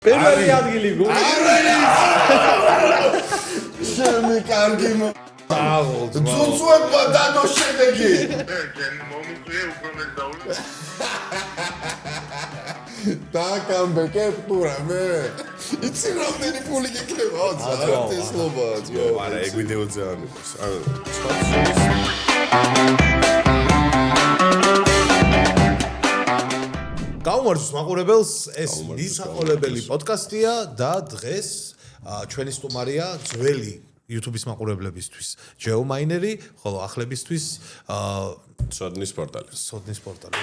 პირველი ადგილი გული. შემი კარგი აღოლ. ძუძუება დადო შედეგი. მომიწვია უფრო მეტ დაული. დაკამბეკე პტურა მე. იცი რამდენი ფული გიქნება? ძალიან ესლობაა. არა, ეგ ვიდეო ძალიან იყოს. გაუმარჯოს მაყურებელს, ეს მისაყოლებელი პოდკასტია და დღეს ჩვენი სტუმარია ძველი YouTube-ის მაყურებლებისთვის ჯეო მაინერი, ხოლო ახლებისთვის სოდნის პორტალი. სოდნის პორტალი.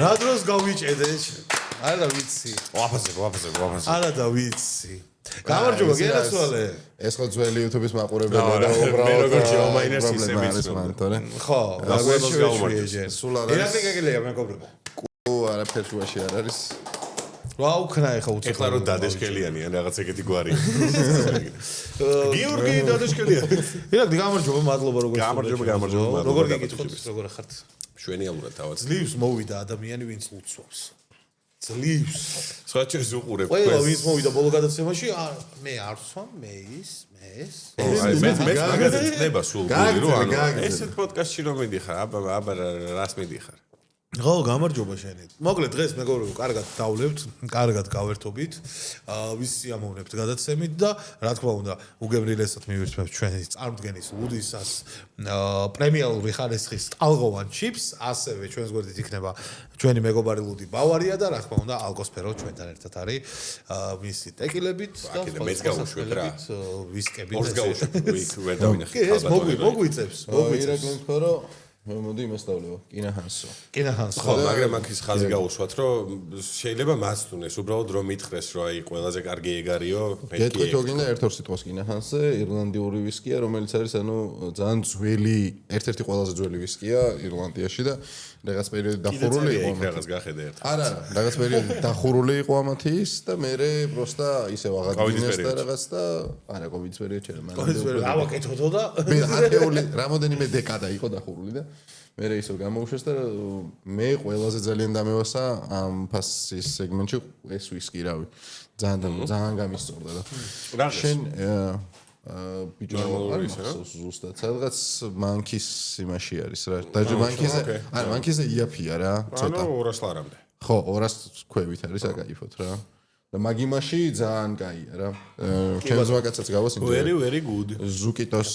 რა დროს გავიჭედე? არა ვიცი. ვაფაზე. არა და ვიცი. გამარჯობა გენასვალე. ეს ხო ძველი YouTube-ის მაყურებელი და მე როგორ ჯეო მაინერს ისე მან თორე. ხო, გავუშვიე. სულ არ არის. ერაკლი გაგელია მეგობრებო. არაფერ შუაში არ არის. რა უქნა ეხა უცებ. ეხლა რომ დადეშკელიანი ან რაღაც ეგეთი გვარი. გიორგი დადეშკელიანი. ერაკლი გამარჯობა, მადლობა როგორ გამარჯობა. როგორ გიგითხოთ, როგორ ხართ? შვენიალურად თავად. ძლივს მოვიდა ადამიანი, ვინც ლუცვავს. ძლივს. სხვა ჩეს უყურებ. ყველა ვინც მოვიდა ბოლო გადაცემაში, მე არ ვსვამ, მე ეს. მე მაგაზე წნება სულ გული რომ ანუ ესეთ პოდკასტში რომ მიდიხარ, აბა რას მიდიხარ? ხო, გამარჯობა შენი. მოკლედ დღეს მეგობრებო, კარგად დავლებთ, კარგად გავერთობით, ვისიამოვნებთ გადაცემით და რა თქმა უნდა, უგემრიელესად მივირთმევთ ჩვენი წარმდგენის ლუდისას პრემიალური ხარისხის ტალღოვან ჩიპს, ასევე ჩვენს გვერდით იქნება ჩვენი მეგობარი ლუდი ბავარია და რა თქმა უნდა, ალკოსფერო ჩვენთან ერთად არის მისი ტეკილებით და მეც გავუშვებ რა. ვისკებით. ორს გავუშვებ, ვერ დავინახე. ეს მოგვიწევს. ირაკლი ხო რომ მოდი იმასწავლება კინაჰანსო. კინაჰანსო. ხო, მაგრამ აქ ის ხაზი გაუშვათ, რომ შეიძლება მასწუნეს, უბრალოდ რომ მითხრეს, რომ აი ყველაზე კარგი ეგ არისო, გეტყვით ოღონდ ერთ-ორ სიტყვას კინაჰანსე, ირლანდიური ვისკია, რომელიც არის ანუ ძალიან ძველი, ერთ-ერთი ყველაზე ძველი ვისკია ირლანდიაში და რაღაც პერიოდი დახურული იყო. რაღაც გახედე ერთ. არა, რაღაც პერიოდი დახურული იყო ამათი ის და მე პროსტა ისევ აღადგინეს და რაღაც და არა კოვიდის პერიოდში რა მანამდე. ავაკეთოთო და მე ათეული რამოდენიმე დეკადა იყო დახურული და მე ისევ გამოუშვეს და მე ყველაზე ძალიან დამევასა ამ ფასის სეგმენტში ეს ვისკი რავი. ძალიან გამისწორდა და შენ ბიჭო ზუსტად სადღაც მანქის იმაში არის რა. დაჟე მანქიზე, არა მანქიზე იაფია რა, ცოტა. ანუ 200 ლარამდე. ხო, 200 ქვევით არის აკაიფოთ რა. და მაგიმაში ძალიან კაია რა. ჩემს ვაკაცაც გავას იმდენ. Very good. ზუკიტოს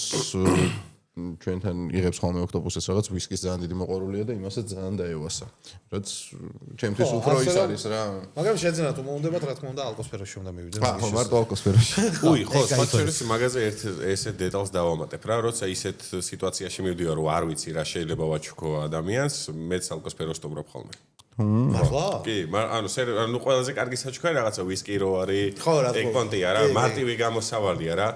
ჩვენთან იღებს ხოლმე ოქტოპუსის რაღაც ვისკის ძალიან დიდი მოყვარულია და იმასაც ძალიან დაევასა. რაც ჩემთვის უფრო ის არის რა. მაგრამ შეძენა თუ მოუნდებათ რა თქმა უნდა ალკოსფეროში უნდა მივიდე. ხო, მარტო ალკოსფეროში. უი, ხო, სპეციალისტი მაგაზე ესეთ დეტალს დავამატებ რა, როცა ისეთ სიტუაციაში მივდივარ, რომ არ ვიცი რა შეიძლება ვაჩუქო ადამიანს, მეც ალკოსფეროს სტუმრობ ხოლმე. მართლა? კი, ანუ ყველაზე კარგი საჩუქარი რაღაცა ვისკი რო არის, ეკონტია რა, მარტივი გამოსავალია რა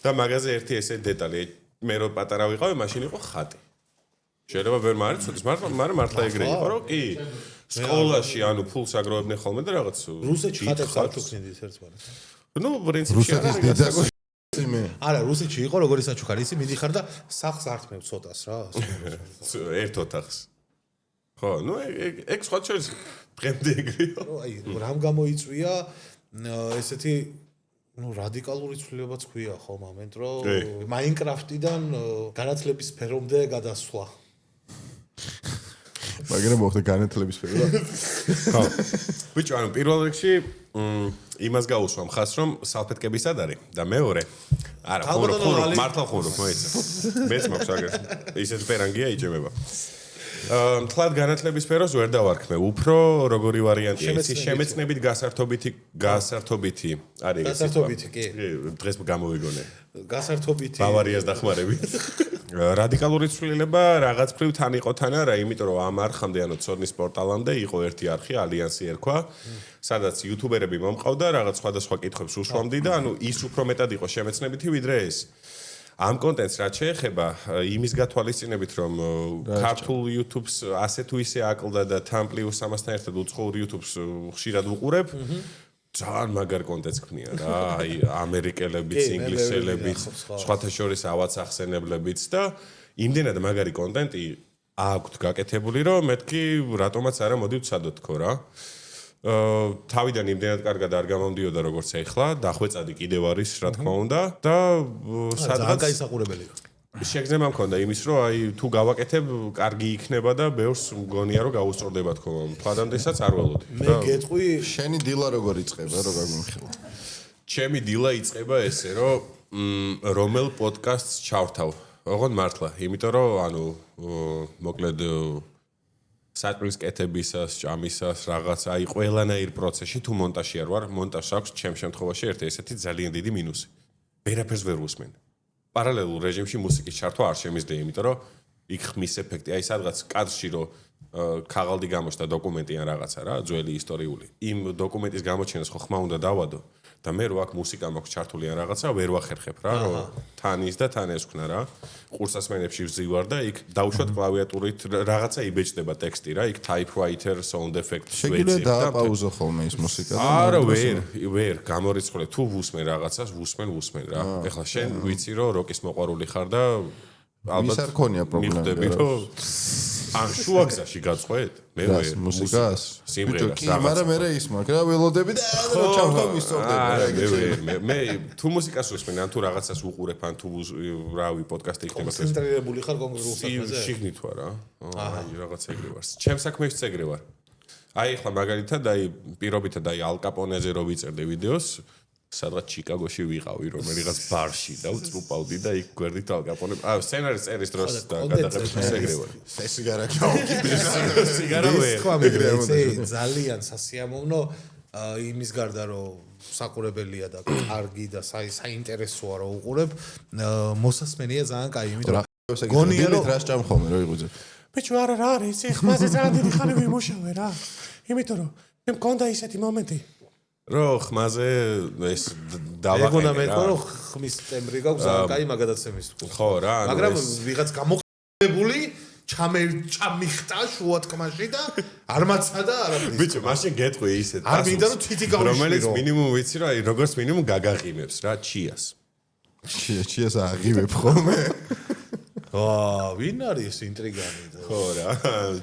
და მაგაზე ერთი ესეთ დეტალი მე რო პატარა ვიყავი, მაშინ იყო ხატი. შეიძლება ვერ მარიცოდეს, მაგრამ მართლა ეგრე იყო, რომ კი სკოლაში ანუ ფულს აგროვებდნენ ხოლმე და რაღაც რუსეთში ხატებს არ თუქნიდით ერთმანეთს. ნუ პრინციპში არა, რუსეთში იყო როგორი საჩუქარი, ისი მიდიხარ და სახს ართმევ ცოტას რა. ერთ ოთახს. ხო, ნუ ეგ სხვა შეიძლება დღემდე ეგრეა. აი, რამ გამოიწვია ესეთი ну радикალური ცვლილებაც ქვია ხო მომენტ რომ Minecraft-დან განათლების სფერომდე გადასვლა. მაგრამ მოხდა განათლების სფერო. ხო. ბიჭო, ანუ პირველ რიგში იმას გაუსვა მხას რომ სალფეტკები სად არის და მეორე არა, ხურო, მართლა ხურო, მოიცა. მეც მაქვს აგერ. ისეთ პერანგია იჭმება. თლად განათლების სფეროს ვერ დავარქმე. უფრო როგორი ვარიანტია იცი, შემეცნებით გასართობითი არის ეს. გასართობითი, კი. დღეს გამოვიგონე. გასართობითი. ბავარიას დახმარებით. რადიკალური ცვლილება რაღაც ფრივ თან იყო თან არა, იმიტომ რომ ამ არხამდე ანუ ცოდნის პორტალამდე იყო ერთი არხი, ალიანსი ერქვა, სადაც იუთუბერები მომყავდა, რაღაც სხვადასხვა კითხვებს უშუამდი და ანუ ის უფრო მეტად იყო შემეცნებითი ვიდრე ეს. ამ კონტენტს რაც შეეხება იმის გათვალისწინებით რომ ქართულ YouTube-ს ასე თუ ისე აკლდა და თან პლუს ამასთან ერთად უცხოურ YouTube-ს ხშირად ვუყურებ ძალიან მაგარ კონტენტს ქმნიან რა აი ამერიკელებიც ინგლისელებიც სხვათა შორის ავაც ახსენებლებიც და იმდენად მაგარი კონტენტი აქვთ გაკეთებული რომ მეთქი რატომაც არა მოდი ვცადოთ თქო რა თავიდან იმდენად კარგად არ გამომდიოდა როგორც ეხლა, დახვეწადი კიდევ არის, რა თქმა უნდა და სადღაც გაისახურებელია. შეგრძნება მქონდა იმის, რომ აი თუ გავაკეთებ, კარგი იქნება და ბევრს მგონია რომ გაუსწორდება თქო. თვადამდესაც არ ველოდი. მე გეტყვი შენი დილა როგორ იწყება, როგორ მიმხილვა? ჩემი დილა იწყება ესე, რომ რომელ პოდკასტს ჩავთავ. ოღონდ მართლა, იმიტომ რომ ანუ მოკლედ საჭმლის კეთებისას, ჭამისას, რაღაც აი ყველანაირ პროცესში თუ მონტაჟი არ ვარ, მონტაჟს აქვს ჩემ შემთხვევაში ესეთი ძალიან დიდი მინუსი. ვერაფერს ვერ უსმენ. პარალელურ რეჟიმში მუსიკის ჩართვა არ შემიძლია, იმიტომ რომ იქ ხმის ეფექტი, აი სადღაც კადრში რომ ქაღალდი გამოჩნდა დოკუმენტი ან რაღაცა რა, ძველი ისტორიული. იმ დოკუმენტის გამოჩენას ხო ხმა უნდა დავადო და მე რო აქ მუსიკა მაქვს ჩართული ან რაღაცა, ვერ ვახერხებ რა, რომ თან ის და თან ეს ვქნა რა. ყურსასმენებში ვზივარ და იქ დავუშვათ კლავიატურით რაღაცა იბეჭდება ტექსტი რა, იქ typewriter, sound effects შეგვიძლია დააპაუზო ხოლმე ის მუსიკა და არა ვერ გამორიცხვლე თუ ვუსმენ რაღაცას ვუსმენ რა. ეხლა შენ ვიცი რომ როკის მოყვარული ხარ და ვის არ ქონია პრობლემები რომ ან შუაგზაში გაწყვეთ მე ვერ მუსიკას სიმღერას კი მაგრამ მე ის მაქვს რა ველოდები და რა ჩავთავ ისწორდება მე თუ მუსიკას ვუსმენ ან თუ რაღაცას უყურებ ან თუ რავი პოდკასტი იქნება კონცენტრირებული ხარ კონკრეტულ საქმეზე შიგნით ვარ რა აი რაღაცა ეგრე ვარ ჩემ საქმეშიც ეგრე ვარ აი ახლა მაგალითად აი პირობითად აი ალ კაპონეზე რო ვიწერდი ვიდეოს სადღაც ჩიკაგოში ვიყავი რომელიღაც ბარში და ვწრუპავდი და იქ გვერდით ალ კაპონე აი სცენარის წერის დროს და გადაღების ეგრე ვარ სიგარა ჩაუკიდე სიგარა ვერ ძალიან სასიამოვნო იმის გარდა რომ საყურებელია და კარგი და საინტერესოა რომ უყურებ მოსასმენია ძალიან კაი იმიტომ რომ გონია რომ რას ჭამხომე რო იღვიძე ბიჭო არა რა არის ხმაზე ძალიან დიდი ხანი ვიმუშავე რა იმიტომ რომ მე მქონდა ისეთი მომენტი რო ხმაზე ეს დავაყენე ეგონა მეთქვა რომ ხმის ტემბრი გაქვს ძალიან კაი მაგადაცემის თქო ხო რა მაგრამ ვიღაც გამოყენებული ჩამიხტა შუა თქმაში და არ მაცადა არაფერი ბიჭო მაშინ გეტყვი ისე არ მინდა რომ თვითი გავიშლირო რომელიც მინიმუმ ვიცი რა როგორც მინიმუმ გაგაღიმებს რა ჩიას ჩიას აღივებ ხოლმე ვინ არის ეს ინტრიგანი და ხო რა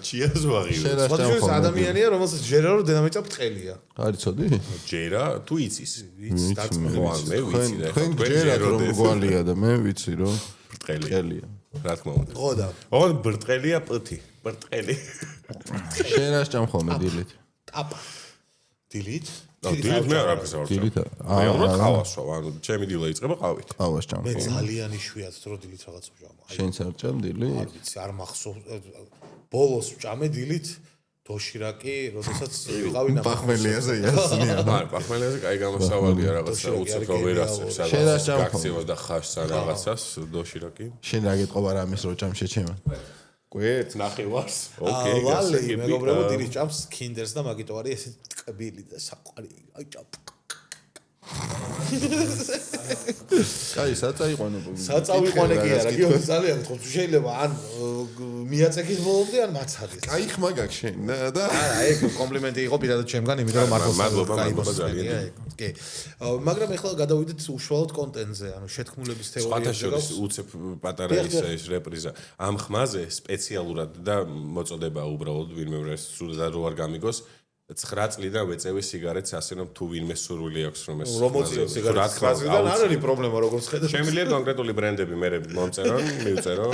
ჩიას ვაღივებ სხვა ადამიანია რომელსაც ჯერა რომ დედამიწა ბრტყელია არ იცოდი ჯერა თუ იცის ვიცი ხო მე ვიცი და თქვენ ჯერა რომ გვალია და მე ვიცი რომ ბრტყელია რა თქმა უნდა ხო და ოღონდ ბრტყელია პთი ბრტყელი შენ რას ჭამხომე დილით ტაპა დილით დილით მე არაფერს არ დილით მე უბრალოდ ყავას ვარ ანუ ჩემი დილა იწყება ყავით ყავას მე ჭამხომე ძალიან იშვიათ რომ დილით რაღაც ვჭამ შენც არ ჭამ დილით არ ვიცი არ მახსოვს ბოლოს ვჭამე დილით დოშირაკი როდესაც ვიყავი პახმელიაზე იასნია არა პახმელიაზე კაი გამოსავალია რაღაცა უცებ რო ვერასებს შენ რას ჭამხომე გაქცევა და ხაშს ან რაღაცას დოშირაკი შენ რა გეტყობა რამის რო ჭამ შეჩემა გვერდ ნახევარს ოკეი ვალი მეგობრებო დილით ჭამს კინდერს და მაგიტო არის ესე ტკბილი და საყვარი აი ჭამ კაი საწაიყვანო საწავიყვანე კი არა კი ძალიან ხო შეიძლება ან მიაწექის ბოლომდე ან მაცადეს კაი ხმა გაქვს შენ და არა ეგ კომპლიმენტი იყო პირადად ჩემგან იმიტომ რომ მადლობა ძალიან კი მაგრამ ეხლა გადავიდეთ უშუალოდ კონტენტზე ანუ შეთქმულების თეორიაზე სხვათა შორის უცებ პატარა ის რეპრიზა ამ ხმაზე სპეციალურად და მოწოდება უბრალოდ ვინმე სრულად რო არ გამიგოს 9 წლიდან ვეწევი სიგარეტს ასე რომ თუ ვინმე სურვილი აქვს რომ ეს რომოციო სიგარეტს 9 წლიდან არ არის პრობლემა როგორც ხედავ შემიძლია კონკრეტული ბრენდები მე მომწერონ მივწერო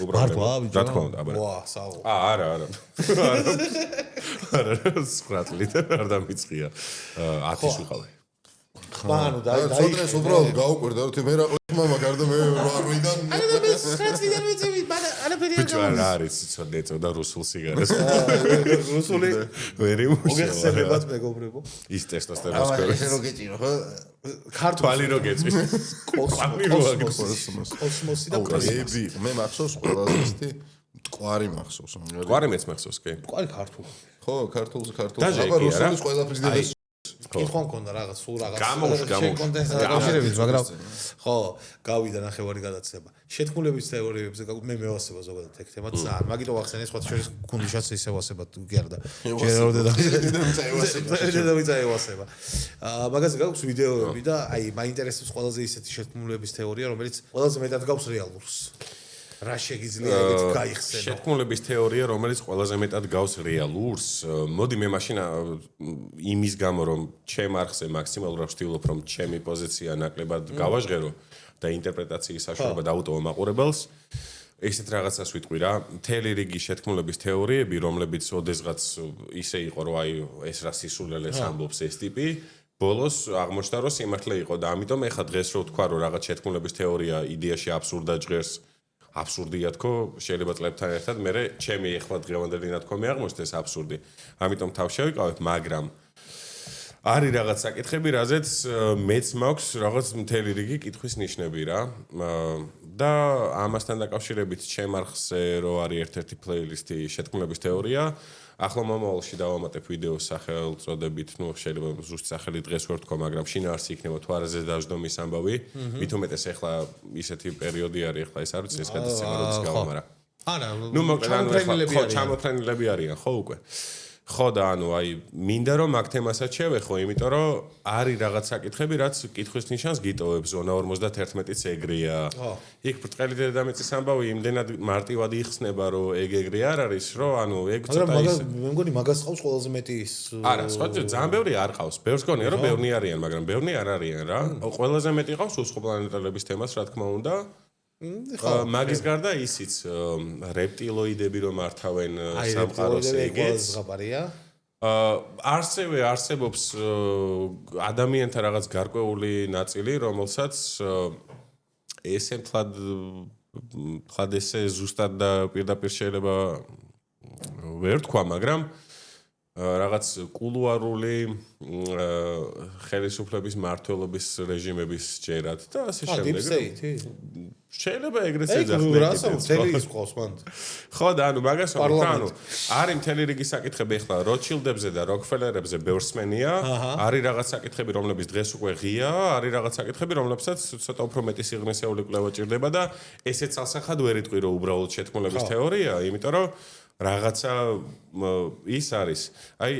უბრალოდ რა თქმა უნდა აბა ვა საო არა 9 წლიდან არ დამიწყია 10-ის ვიყავი ხმა ანუ ცოტას უბრალოდ გაუკვირდა რომ მე რა ხმამა გარდა მე 8-დან არა მე 9 წლიდან ვიწევი არაფერი არ ბიჭო არა არის ცოტა ეწოდა რუსულ სიგარეტს რუსული ვერი მოგეხსენებათ მეგობრებო ის ტესტოსტერონს ქორს შენ რო გეჭირო ხო ქართული რო გეწვი კოსმოსი და ები მე მახსოვს ყველაზე ისეთი მტკვარი მახსოვს კვარი მეც მახსოვს კი კვარი ქართული ხო ქართულს დაჟე აბა კი, არა? რუსულის ყველაფრის დედა კითხვა მქონდა რაღაც სულ რაღაც გამოვშ კონტენტს დაკავშირებით მაგრამ ხო გავიდა ნახევარი გადაცემა შეთქმულების თეორიებზე მე მევასება ზოგადად ეგ თემა ძალიან მაგიტო ვახსენე სხვა შორის გუნდიშაც ისე ვასება კი არა და ჯერ რომ დედამიწა ევასება მაგაზე გაქვს ვიდეოები და აი მაინტერესებს ყველაზე ისეთი შეთქმულების თეორია რომელიც ყველაზე მეტად გაქვს რეალურს რა შეგიძლია ეგეთ გაიხსენო? შეთქმულების თეორია, რომელიც ყველაზე მეტად გავს რეალურს, მოდი მე მაშინ იმის გამო, რომ ჩემ არხზე მაქსიმალურად ვცდილობ, რომ ჩემი პოზიცია ნაკლებად გავაჟღერო და ინტერპრეტაციის საშუალება დაუტოვო მაყურებელს, ესეთ რაღაცას ვიტყვი რა, მთელი რიგი შეთქმულების თეორიები, რომლებიც ოდესღაც ისე იყო, რომ აი ეს რა სისულელეს ამბობს ეს ტიპი, ბოლოს აღმოჩნდა, რომ სიმართლე იყო და ამიტომ ეხა დღეს რო ვთქვა, რომ რაღაც შეთქმულების თეორია იდეაში აბსურდად ჟღერს, აბსურდია თქო, შეიძლება წლებთან ერთად მე ჩემი ეხლა დღევანდელი ნათქვამი აღმოჩნდეს აბსურდი. ამიტომ თავ შევიკავებ, მაგრამ არის რაღაც საკითხები, რაზეც მეც მაქვს რაღაც მთელი რიგი კითხვის ნიშნები რა. და ამასთან დაკავშირებით ჩემ არხზე რო არის ერთ-ერთი პლეილისტი შეთქმულების თეორია, ახლა მომავალში დავამატებ ვიდეოს სახელწოდებით, ну, შეიძლება ზუსტი სახელი დღეს ვერ ვთქვა, მაგრამ შინაარსი იქნება თუ არა ზედაჟდომის ამბავი. მით უმეტეს ახლა ისეთი პერიოდი არის, ახლა ეს არ ვიცი, ეს გადაცემა როდის გავა, მაგრამ არა, ну, ჩამოფრენილები არიან, ხო უკვე. ხო და ანუ აი მინდა რომ აქ თემასაც შევეხო, იმიტომ რომ არის რაღაც საკითხები, რაც კითხვის ნიშანს გიტოვებს, ზონა 51-იც ეგრეა. იქ ბრტყელი დედამიწის ამბავი იმდენად მარტივად იხსნება, რომ ეგ-ეგრე არ არის, რომ ანუ ეგ ცოტა ის მე მგონი მაგას ყავს ყველაზე მეტი ის არა, სხვა ძალიან ბევრი არ ყავს. ბევრს გონია, რომ ბევრნი არიან, მაგრამ ბევრნი არ არიან რა. ყველაზე მეტი ყავს უსხოპლანეტელების თემას, რა თქმა უნდა. მაგის გარდა ისიც რეპტილოიდები რომ მართავენ სამყაროს ეგეც არსებობს ადამიანთა რაღაც გარკვეული ნაწილი, რომელსაც ესე მთლად ესე ზუსტად და პირდაპირ შეიძლება ვერ თქვა, მაგრამ რაღაც კულუარული ხელისუფლების მართლობის რეჟიმების ჯერად და ასე შემდეგ. შეიძლება ეგრეც ეძახდნენ. ხო და ანუ მაგას ვამბობ, ანუ არის მთელი რიგი საკითხები ახლა როჩილდებზე და როკფელერებზე ბევრსმენია, არის რაღაც საკითხები, რომლებიც დღეს უკვე ღია, არის რაღაც საკითხები, რომლებსაც ცოტა უფრო მეტი სიღრმისეული კვლევა ჭირდება და ესეც ალსახად ვერ იტყვი, რომ უბრალოდ შეთქმულების თეორია, იმიტომ რომ რაღაცა ის არის. აი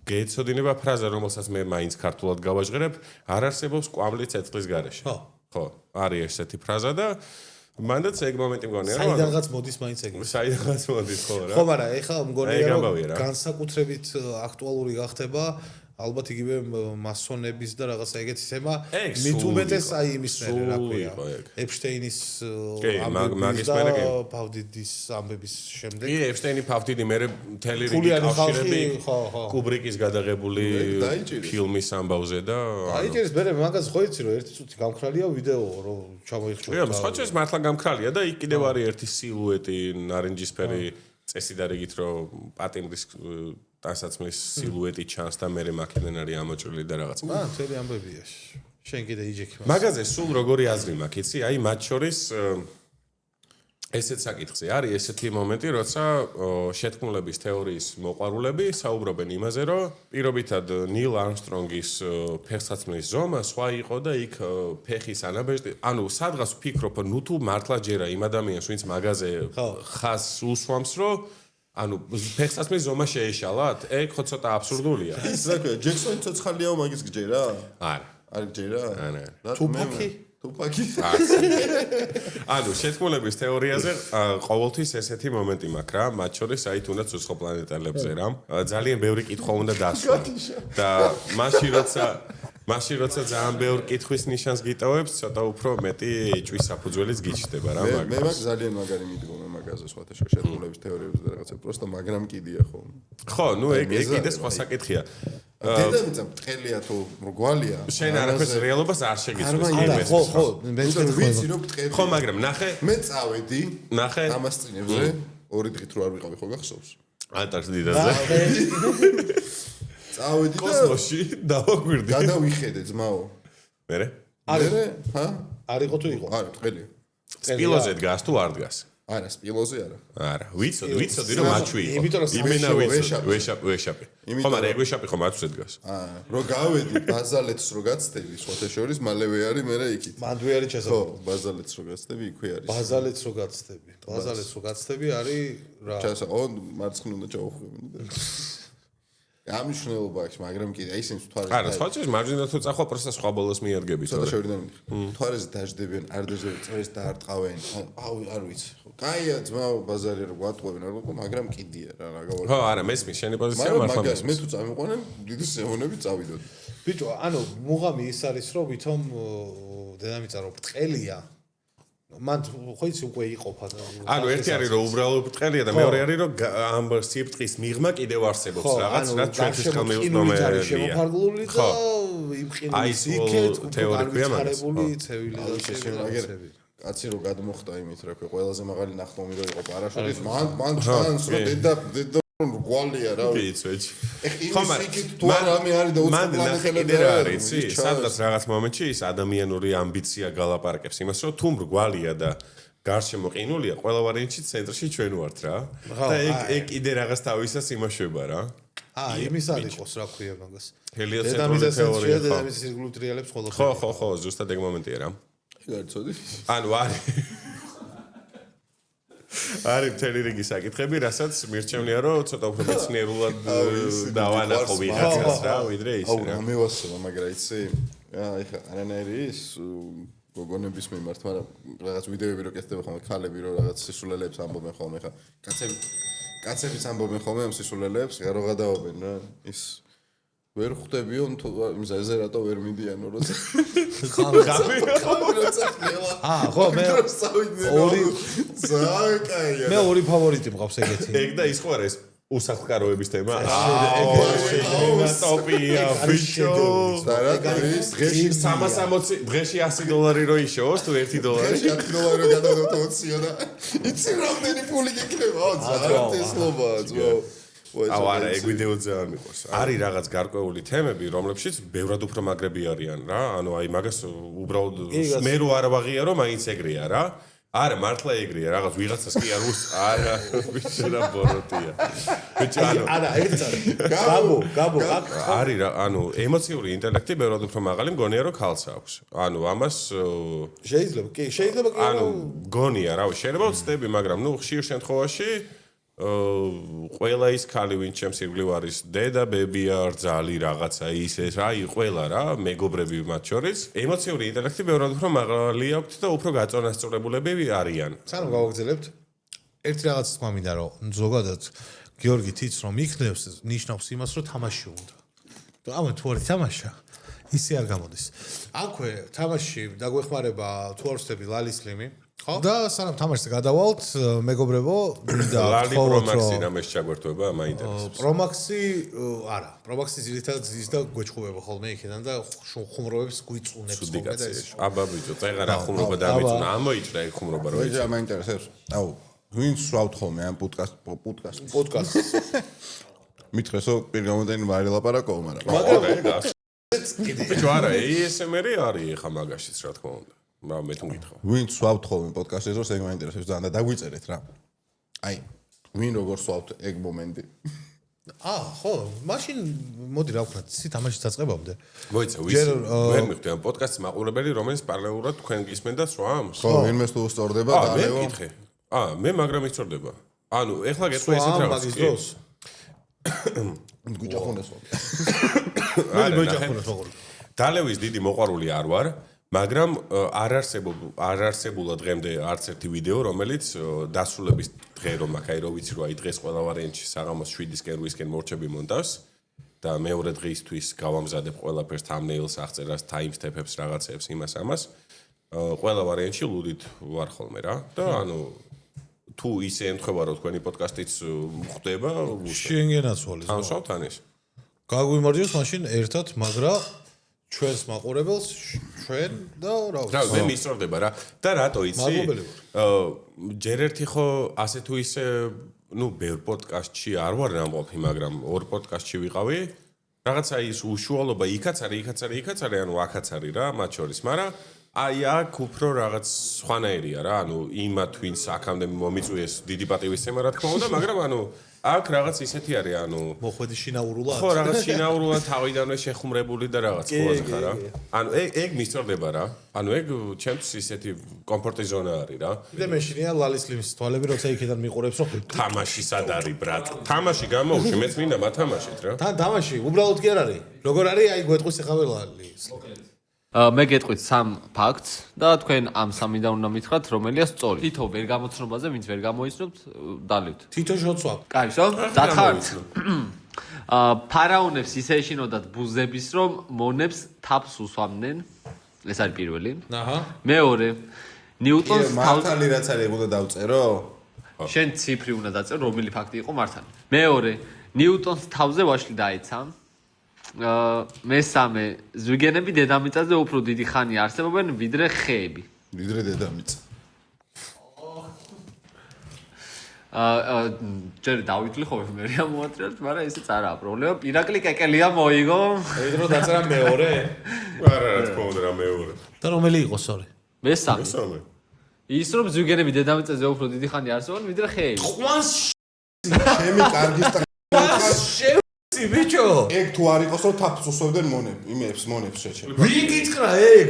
გეცოდინება ფრაზა, რომელსაც მე მაინც ქართულად გავაჟღერებ, არ არსებობს კვამლი ცეცხლის გარეშე. ხო, არის ესეთი ფრაზა და მანდაც ეგ მომენტი მგონია, რომ საიდანღაც მოდის მაინც ეგ. საიდანღაც მოდის, ხო რა. ხო, მაგრამ ეხლა მგონია, რომ განსაკუთრებით აქტუალური გახდება ალბათ იგივე მასონების და რაღაცა ეგეთი თემა მით უმეტეს აი იმის მერე რა ქვია ეპშტეინის ამბების და ფავდიდის ამბების შემდეგ კი ეპშტეინი ფავდიდი მერე მთელი რიგი კავშირები კუბრიკის გადაღებული ფილმის ამბავზე და დაიჭერეს მერე მაგას ხო იცი რომ ერთი წუთი გამქრალია ვიდეო რომ ჩამოიხშო ხო სხვა შეიძლება მართლა გამქრალია და იქ კიდევ არის ერთი სილუეტი ნარინჯისფერი წესი და რიგით რომ პატიმრის ტანსაცმლის სილუეტი ჩანს და მე მაქედან არის ამოჭრილი და რაღაც. მთელი ამბებია. შენ კიდე იჯექი. მაგაზე სულ როგორი აზრი მაქვს, იცი? აი მათ შორის ესეც საკითხი არის, ესეთი მომენტი, როცა შეთქმულების თეორიის მოყვარულები საუბრობენ იმაზე, რომ პირობითად ნილ არსტრონგის ფეხსაცმლის ზომა სხვა იყო და იქ ფეხის ანაბეჭდი, ანუ სადღაც ვფიქრობ, ნუ თუ მართლა ჯერა იმ ადამიანს, ვინც მაგაზე ხაზს უსვამს, რომ ანუ ფეხსაცმლის ზომა შეეშალათ? ეგ ხო ცოტა აბსურდულია. ის რა ქვია, ჯექსონი ცოცხალიაო მაგის გჯერა? არა. არ გჯერა? არა. თუპაკი? ანუ შეთქმულების თეორიაზე ყოველთვის ესეთი მომენტი მაქვს რა, მათ შორის აი თუნდაც უსხოპლანეტელებზე რა. ძალიან ბევრი კითხვა უნდა დასვა. და მაშინ როცა ძალიან ბევრი კითხვის ნიშანს გიტოვებს, ცოტა უფრო მეტი ჭვის საფუძველიც გიჩნდება რა მაგას. მე მაგ ძალიან მაგარი მიდგომა მაგაზე სხვათა შეთქმულების თეორიებზე და რაღაცა, პროსტო მაგრამ კიდია ხო. ხო, ნუ ეგ კიდე სხვა საკითხია. დედამიწა ბრტყელია თუ რგვალია? შენ არაფერს რეალობას არ შეგიცვლის იმეს. ხო, ვიცი რომ ბრტყელია. ხო, მაგრამ ნახე. მე წავედი. ნახე. ამასწინებზე 2 დღით რო არ ვიყავი ხო გახსოვს? ანტარქტიდაზე. წავედი და კოსმოსში დავაგვირდი. გადავიხედე ძმაო. მერე? ჰა? არ იყო თუ იყო? არა, ბრტყელია. სპილოზე დგას თუ არ დგას? არა, სპილოზე არა. არა, ვიცოდი რომ მაჩვი იყო. იმენა ვეშაპი. ხო, მაგრამ ეგ ვეშაპი ხო მათვზე დგას. რო გავედი ბაზალეთს რო გაცდები, სხვათა შორის მალევე არის მერე იქით. მანდვე არის შესაძლოა. ხო, ბაზალეთს რო გაცდები, იქვე არის. ბაზალეთს რო გაცდები არის რა. ჩასაყო, მარცხნივ უნდა ჩაუხვევინო და გამნიშნულობა აქვს, მაგრამ კიდე ისინი თვარეზე არა, სხვა წეს მარჯვენა თუ წახვალ პროსტა სხვა ბოლოს მიერგები ცოტა თორე. შევიდნე. თვარეზე დაждდებიან, არ დაждდებიან, წვეს დაარტყავენ. არ ვიცი. კაია, ძმა ბაზარი რო გვატყობენ, მაგრამ კიდია რა გავაკეთე. ხო, არა, მესმის, შენი პოზიცია მართლა მაგას მე მესმის. თუ წამიყვანენ, დიდი სეონები წავიდოდ. ბიჭო, ანუ მუღამი ის არის, რომ ვითომ დედამიწა რო ბრტყელია, მან ხო იცი უკვე იყოფა. ანუ ერთი არის რომ უბრალოდ ბრტყელია და მეორე არის რომ ამ სიბრტყის მიღმა კიდევ არსებობს რაღაც, რაც ჩვენთვის ხელმეუწვდომელია. შემოფარგლული და იმყინვის იქეთ, თეორია მაგას. განვითარებული ცევილი და შეგერაგერ კაცი რო გადმოხდა იმით, რა ქვია, ყველაზე მაღალი ნახტომი რო იყო პარაშუტით, მან ჩანს რომ დედა გვალია რა. კიცვეჭ. ხო, მაგრამ არის და მან ნახე კიდე რა არის, იცი? სადღაც რაღაც მომენტში ის ადამიანური ამბიცია გალაპარაკებს იმას, რომ თუ მრგვალია და გარშემო ყინულია, ყველა ვარიანტში ცენტრში ჩვენ ვართ რა. და ეგ კიდე რაღაც თავისას იმოშვება რა. იმის არ იყოს, რა ქვია მაგას. ჰელიოცენტრული თეორია ხო. დედამიწის ირგვლივ ტრიალებს ყველა. ხო, ზუსტად ეგ მომენტია რა. ეგ არის ცოდი. ანუ არის მთელი რიგი საკითხები, რასაც მირჩევნია, რომ ცოტა უფრო მეცნიერულად დავანახო ვიღაცას რა, ვიდრე ის რა. აუ, მევასება, მაგრამ იცი? ეხა არანაირი ის გოგონების მიმართ, მაგრამ რაღაც ვიდეოები რო კეთდება ხოლმე, ქალები რო რაღაც სისულელეებს ამბობენ ხოლმე, ხა კაცებიც ამბობენ ხოლმე ამ სისულელეებს, რა გადაობენ რა, ის ვერ ხვდებიო თუ იმაზე რატო ვერ მიდიანო როცა ხო მე ორი ზაკაია მე ორი ფავორიტი მყავს ეგეთი ეგ და ის ხო არის უსახლკაროების თემა ტოპია ბიჭო დღეში 360 დღეში $100 რო იშოვოს თუ $1 $100 გადავდოთ 20-ო და იცი რამდენი ფული გიქნება ძალიან ტესლობაა ძმაო აუ არა ეგ ვიდეო ძალიან მიყვარს არის რაღაც გარკვეული თემები რომლებშიც ბევრად უფრო მაგრები არიან რა ანუ აი მაგას უბრალოდ მე რო არ ვაღიარო მაინც ეგრეა რა არა მართლა ეგრეა რაღაც ვიღაცას კი არ უსწ არა ბიჭო რა ბოროტია ბიჭო არა ეგ გაბო არის რა ანუ ემოციური ინტელექტი ბევრად უფრო მაღალი მგონია რომ ქალს აქვს ანუ ამას შეიძლება კი ანუ გონია რა შეიძლება ვწდები მაგრამ ნუ ხშირ შემთხვევაში ყველა ის ქალი ვინც ჩემს ირგვლივ არის დედა ბებია რძალი რაღაცა ის რა ყველა რა მეგობრები მათ შორის ემოციური ინტელექტი ბევრად უფრო მაღალი აქვს და უფრო გაწონასწორებულები არიან სანამ გავაგზავნებთ ერთი რაღაც თქვა მინდა რომ ზოგადად გიორგი თიც რომ იქნევს ნიშნავს იმას რომ თამაში უნდა ამან თუ არის თამაშა ისე არ გამოდის აქვე თამაში დაგვეხმარება თუ არ ვსწრები ლალისლიმი ხო და სანამ თამაშზე გადავალთ მეგობრებო მინდა ლალი პრომაქსი რამეს ჩაგვერთვება მაინტერესებს პრომაქსი არა პრომაქსი ძირითადად ზის და გვეჩხუბება ხოლმე იქიდან და ხუმრობებს გვიწუნებს ხოლმე და ეს აბა ბიჭო წეღა რა ხუმრობა დამეწუნა ამოიჭრა ეგ ხუმრობა რო ეჭა მაინტერესებს აუ ვინ სვავთ ხოლმე ამ პოდკასტს მითხრეს რომ პირგამოდენი მარი ლაპარაკო მაგრამ ბიჭო არა ASMR-ი არის ხა მაგაშიც რა თქმა უნდა მე თუ მითხო. ვინ სვავთ ხოლმე პოდკასტზე რომ ეგ მაინტერესებს ძალიან და დაგვიწერეთ რა. აი, ვინ როგორ სვავთ ეგ მომენტი. ხო, მაშინ მოდი რა ვქნათ, ისი თამაშის დაწყებამდე. მოიცა, ვერ მივხვდი ამ პოდკასტის მაყურებელი, რომელიც პარალელურად თქვენ გისმენ და სვამს. ხო, ვინმე თუ უსწორდება და მე მკითხე. მე მაგრამ ისწორდება. ანუ ეხლა გეტყვი ესეთ რაღაც. მაგის დროს. გუჭახუნეს ვარ. მე მოიჭახუნეს ვარ. დალევის დიდი მოყვარული არ ვარ. მაგრამ არ არსებულა დღემდე არც ერთი ვიდეო, რომელიც დასრულების დღე რომ აქ აი რო ვიცი რომ აი დღეს ყველა ვარიანტში საღამოს 7-ისკენ 8-ისკენ მორჩები მონტავს და მეორე დღეისთვის გავამზადებ ყველაფერს thumbnails აღწერას, timestamps რაღაცებს იმას ამას. ყველა ვარიანტში ლუდით ვარ ხოლმე რა და ანუ თუ ისე ემთხვევა რომ თქვენი პოდკასტიც ხვდება, შენგენაც ვოლის. თანხავთ ანის. გაგვიმარჯოს მაშინ ერთად, მაგრამ ჩვენს მაყურებელს ჩვენ და რა ვიცი. რა მე მისწორდება რა. და რატო იცი? ჯერ ერთი ხო ასე თუ ისე, ნუ ბევრ პოდკასტში არ ვარ ნამყოფი, მაგრამ ორ პოდკასტში ვიყავი. რაღაცა ის უშუალობა იქაც არის, ანუ აქაც არის რა, მათ შორის, მაგრამ აი აქ უფრო რაღაც სხვანაირია რა, ანუ იმათ ვინც აქამდე მომიწვიეს დიდი პატივისცემა რა თქმა უნდა, მაგრამ ანუ აქ რაღაც ისეთი არის, ანუ მოხვედი შინაურულად. ხო, რაღაც შინაურულად თავიდანვე შეხუმრებული და რაღაც ყველაზე ხარ რა. ანუ ეგ მისწორდება რა. ანუ ეგ ჩემთვის ისეთი კომფორტი ზონა არის რა. და მე შინია ლალისლიმის თვალები როცა იქიდან მიყურებს რომ თამაში სად არის ბრატ? თამაში გამოუშვი, მეც მინდა მათამაშით რა. თან თამაში უბრალოდ კი არ არის. როგორ არის აი გვეტყვის ახლა ლალის. მე გეტყვით სამ ფაქტს და თქვენ ამ სამიდან უნდა მითხრათ რომელია სწორი. თითო ვერ გამოცნობაზე, ვინც ვერ გამოიცნობთ, დალებთ. თითო შოთსვა. კაისო? დათხართ. ფარაონებს ისე ეშინოდათ ბუზების, რომ მონებს თავს უსვამდნენ. ეს არის პირველი. აჰა. მეორე, ნიუტონს მართალი რაც არის ეგ უნდა დავწერო? შენ ციფრი უნდა დაწერო, რომელი ფაქტი იყო მართალი. მეორე, ნიუტონს თავზე ვაშლი დაეცა. მესამე, ზვიგენები დედამიწაზე უფრო დიდი ხანი არსებობენ, ვიდრე ხეები. ვიდრე დედამიწა. ჯერ დავითვლი ხო მე რა მოატრიალთ, მაგრამ ესეც არაა პრობლემა. პირაკლი კეკელია მოიგო. ეგ რო დაწერა მეორე. არა, რა თქმა უნდა, რა მეორე. და რომელი იყო სწორი? მესამე. მოსამე. ის რომ ზვიგენები დედამიწაზე უფრო დიდი ხანი არსებობენ, ვიდრე ხეები. ჩემი კარგი შევსი ბიჭო. ეგ თუ არ იყოს რომ თაფს უსვევდნენ მონებს შეჩე. ვინ გითხრა ეგ?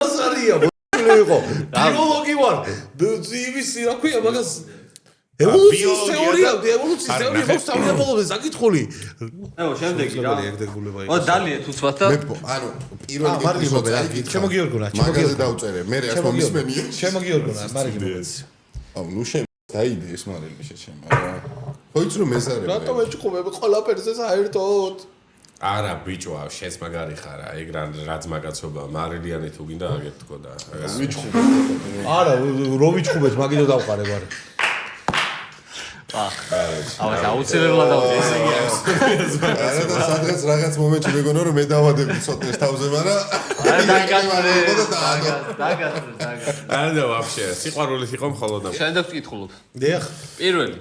ყაზარია იყო. ბიოლოგი ვარ. იმის რა ქვია მაგას ევოლუციის თეორია მოსწავლია ბოლომდე საკითხული. აუ, შემდეგი რა. ეგდეგულება ო, დალიეთ უცბად და ანუ პირველი მარტივობა შემოგიორგონა, მაგაზე დავწერე. მე რა მომისმენია. შემოგიორგონა, მარიგებიც. აუ, ნუ დაიდე ეს მარელი შეჩემ, არა. ხოიც რომ მეზარება. რატომ ეჭყობები ყველაფერზე საერთოდ? არა ბიჭო, შენს მაგარი ხარ, ეგ რაც მაგაცობა, მარილიანი თუ გინდა აგეთქო და არა, რო ვიჭყობეთ, მაგითო დავყარებ არა. აუ, აუცილებლად დავდი ესე იგი. არა და სადღაც რაღაც მომენტში მეგონა რომ მე დავადები ცოტნეს თავზე, მაგრამ არა დაგასწრე. არა და ვაფშე, სიყვარულით იყო მხოლოდ ამ. შენ და ვკითხულობ. დიახ. პირველი.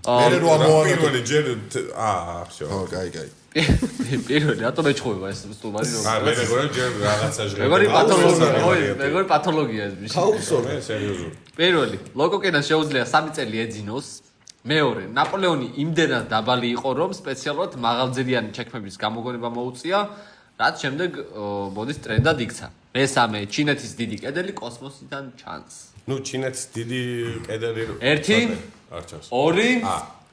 მე რო ამოვაგე პირველი ჯერ შო. ო, კაი. პირველი, რატომ ეჭხოება ეს სტუმარი რომ. მე მეგონა ჯერ რაღაცა ჟღერდა. მეგორი პათოლოგია, ой, მეგორი პათოლოგია ეს ბიჭი. გაუცორე. სერიოზული. პირველი, ლოკოკენას შეუძლია 3 წელი ეძინოს. მეორე, ნაპოლეონი იმდენად დაბალი იყო, რომ სპეციალურად მაღალძირიანი ჩექმების გამოგონება მოუწია, რაც შემდეგ მოდის ტრენდად იქცა. მესამე, ჩინეთის დიდი კედელი კოსმოსიდან ჩანს. ნუ ჩინეთის დიდი კედელი 1 არ ჩანს. 2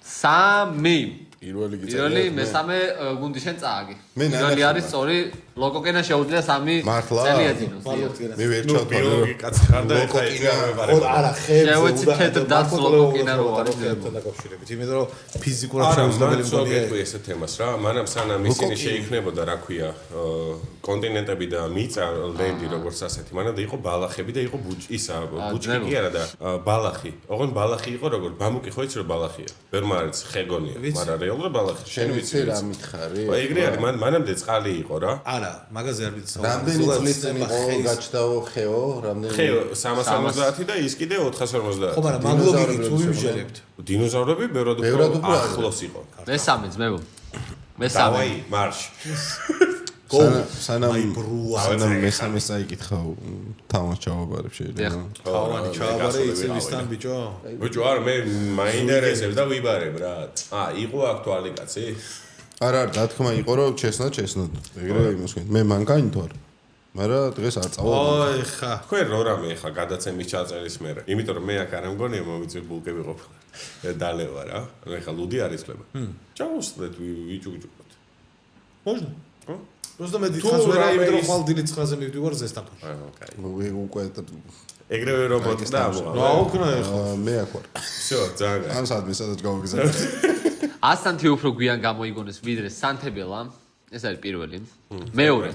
3 პირველი გიწევია. პირველი, მესამე გუნდი შენ წააგე. მე პირველი არის სწორი, ლოკოკენა შეუძლია 3 მართლა? წელი ეძინოს. მე ვერ ნუ ჩავთვალე. ბიოლოგი კაცი ხარ და ეხა ეძინავება. არა, ხეებზე შევეცი თეთრ დას ლოკოკენა რო არის. დაკავშირებით, იმიტომ რომ ფიზიკურად შეუძლებელი მგონია. მოგეთქვი ესე თემას რა, მანამ სანამ ისინი შეიქმნებოდა, რა ქვია, კონტინენტები და მიწა ლენდი როგორც ასეთი, მანამდე იყო ბალახები და იყო ისა, ბუჩქი კი არა და ბალახი. ოღონ ბალახი იყო როგორ, ბამუკი ხო იცი რომ ბალახია. ვერ მარიც ხეგონია, მაგრამ რეალურად ბალახი. შენ ვიცი რა მითხარი? ეგრე არის, მანამდე წყალი იყო რა. არა, მაგაზე არ ვიცი. რამდენი წლის წინ იყო გაჩდაო ხეო, რამდენი ხეო 350 და ის კიდე 450. ხო, მაგრამ მაგლოგიკი თუ ვიმჟელებთ. დინოზავრები ბევრად ბევრად უფრო უფრო ახლოს იყო. მესამე ძმებო. მესამე. დავაი, მარშ. სანამ მესამეს წაიკითხა თამაშ ჩავაბარებ შეიძლება. თავანი ჩააბარე იცი ვისთან ბიჭო? ბიჭო, არა, მე მაინტერესებს და ვიბარებ რა. იყო აქტუალი კაცი? არა, რა თქმა იყო რომ ჩესნად. ეგრე იმას ვქენ. მე მანკანი თუ არა. მაგრამ დღეს არ წავალ. ოი ხა. თქვენ რო რამე ხა გადაცემის ჩაწერის მერე. იმიტომ რომ მე აქ არ მგონია მომიწვი ბულკები ყოფილა. დალევა რა. ანუ ხა ლუდი არის ხლება. ჩაუსწრეთ ვიჭუჭუკოთ. Можно? ხო? Просто მე დიდხანს ვერა იმიტომ რომ ხვალ დილით 9-ზე მივდივარ ზესტაფონში. აა, კაი. უკვე ეგრევე რომ მოწდა რა უკნა ეხლა? მე აქ ვარ. всё, ძალიან. ამ საათმე სადაც გავაგზავნე. ასანთი უფრო გვიან გამოიგონეს ვიდრე სანთებელა. ეს არის პირველი. მეორე.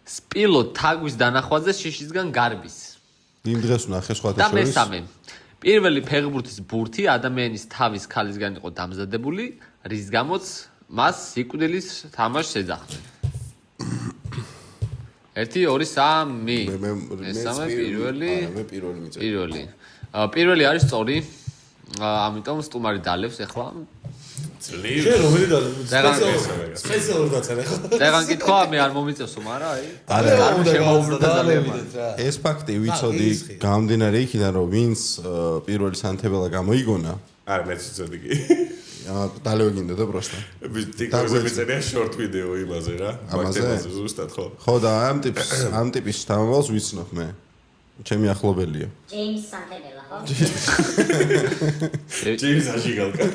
სპილო თაგვის დანახვაზე შიშისგან გარბის. იმ დღეს ვნახე სხვათა და შორის. მესამე. პირველი ფეხბურთის ბურთი ადამიანის თავის ქალისგან იყო დამზადებული, რის გამოც მას სიკვდილის თამაშს ეძახდნენ. 1 2 3 მესამე პირველი მე პირველი მიწევ. პირველი არის სწორი. ამიტომ სტუმარი დალევს ახლა. ძლივ. შენ რომელი და დაგან- სპეციალურად დაწერე ხო? დაგან კითხვა მე არ მომიწევსო, მაგრამ აი. არა, უნდა შემოუბრუნდა და დავიდეთ რა. ეს ფაქტი ვიცოდი ისხი. გამომდინარე იქიდან რომ ვინც პირველი სანთებელა გამოიგონა არა, მეც ვიცოდი კი. დალევი გინდა და პროსტა. TikTok-ზე მიწერია short video იმაზე რა. ამაზე? ზუსტად ხო. ხო და ამ ტიპის თამამალს ვიცნობ მე. ჩემი ახლობელია. ჯეიმს სანტებელა ხო? ჯეიმს აჟიგალკა.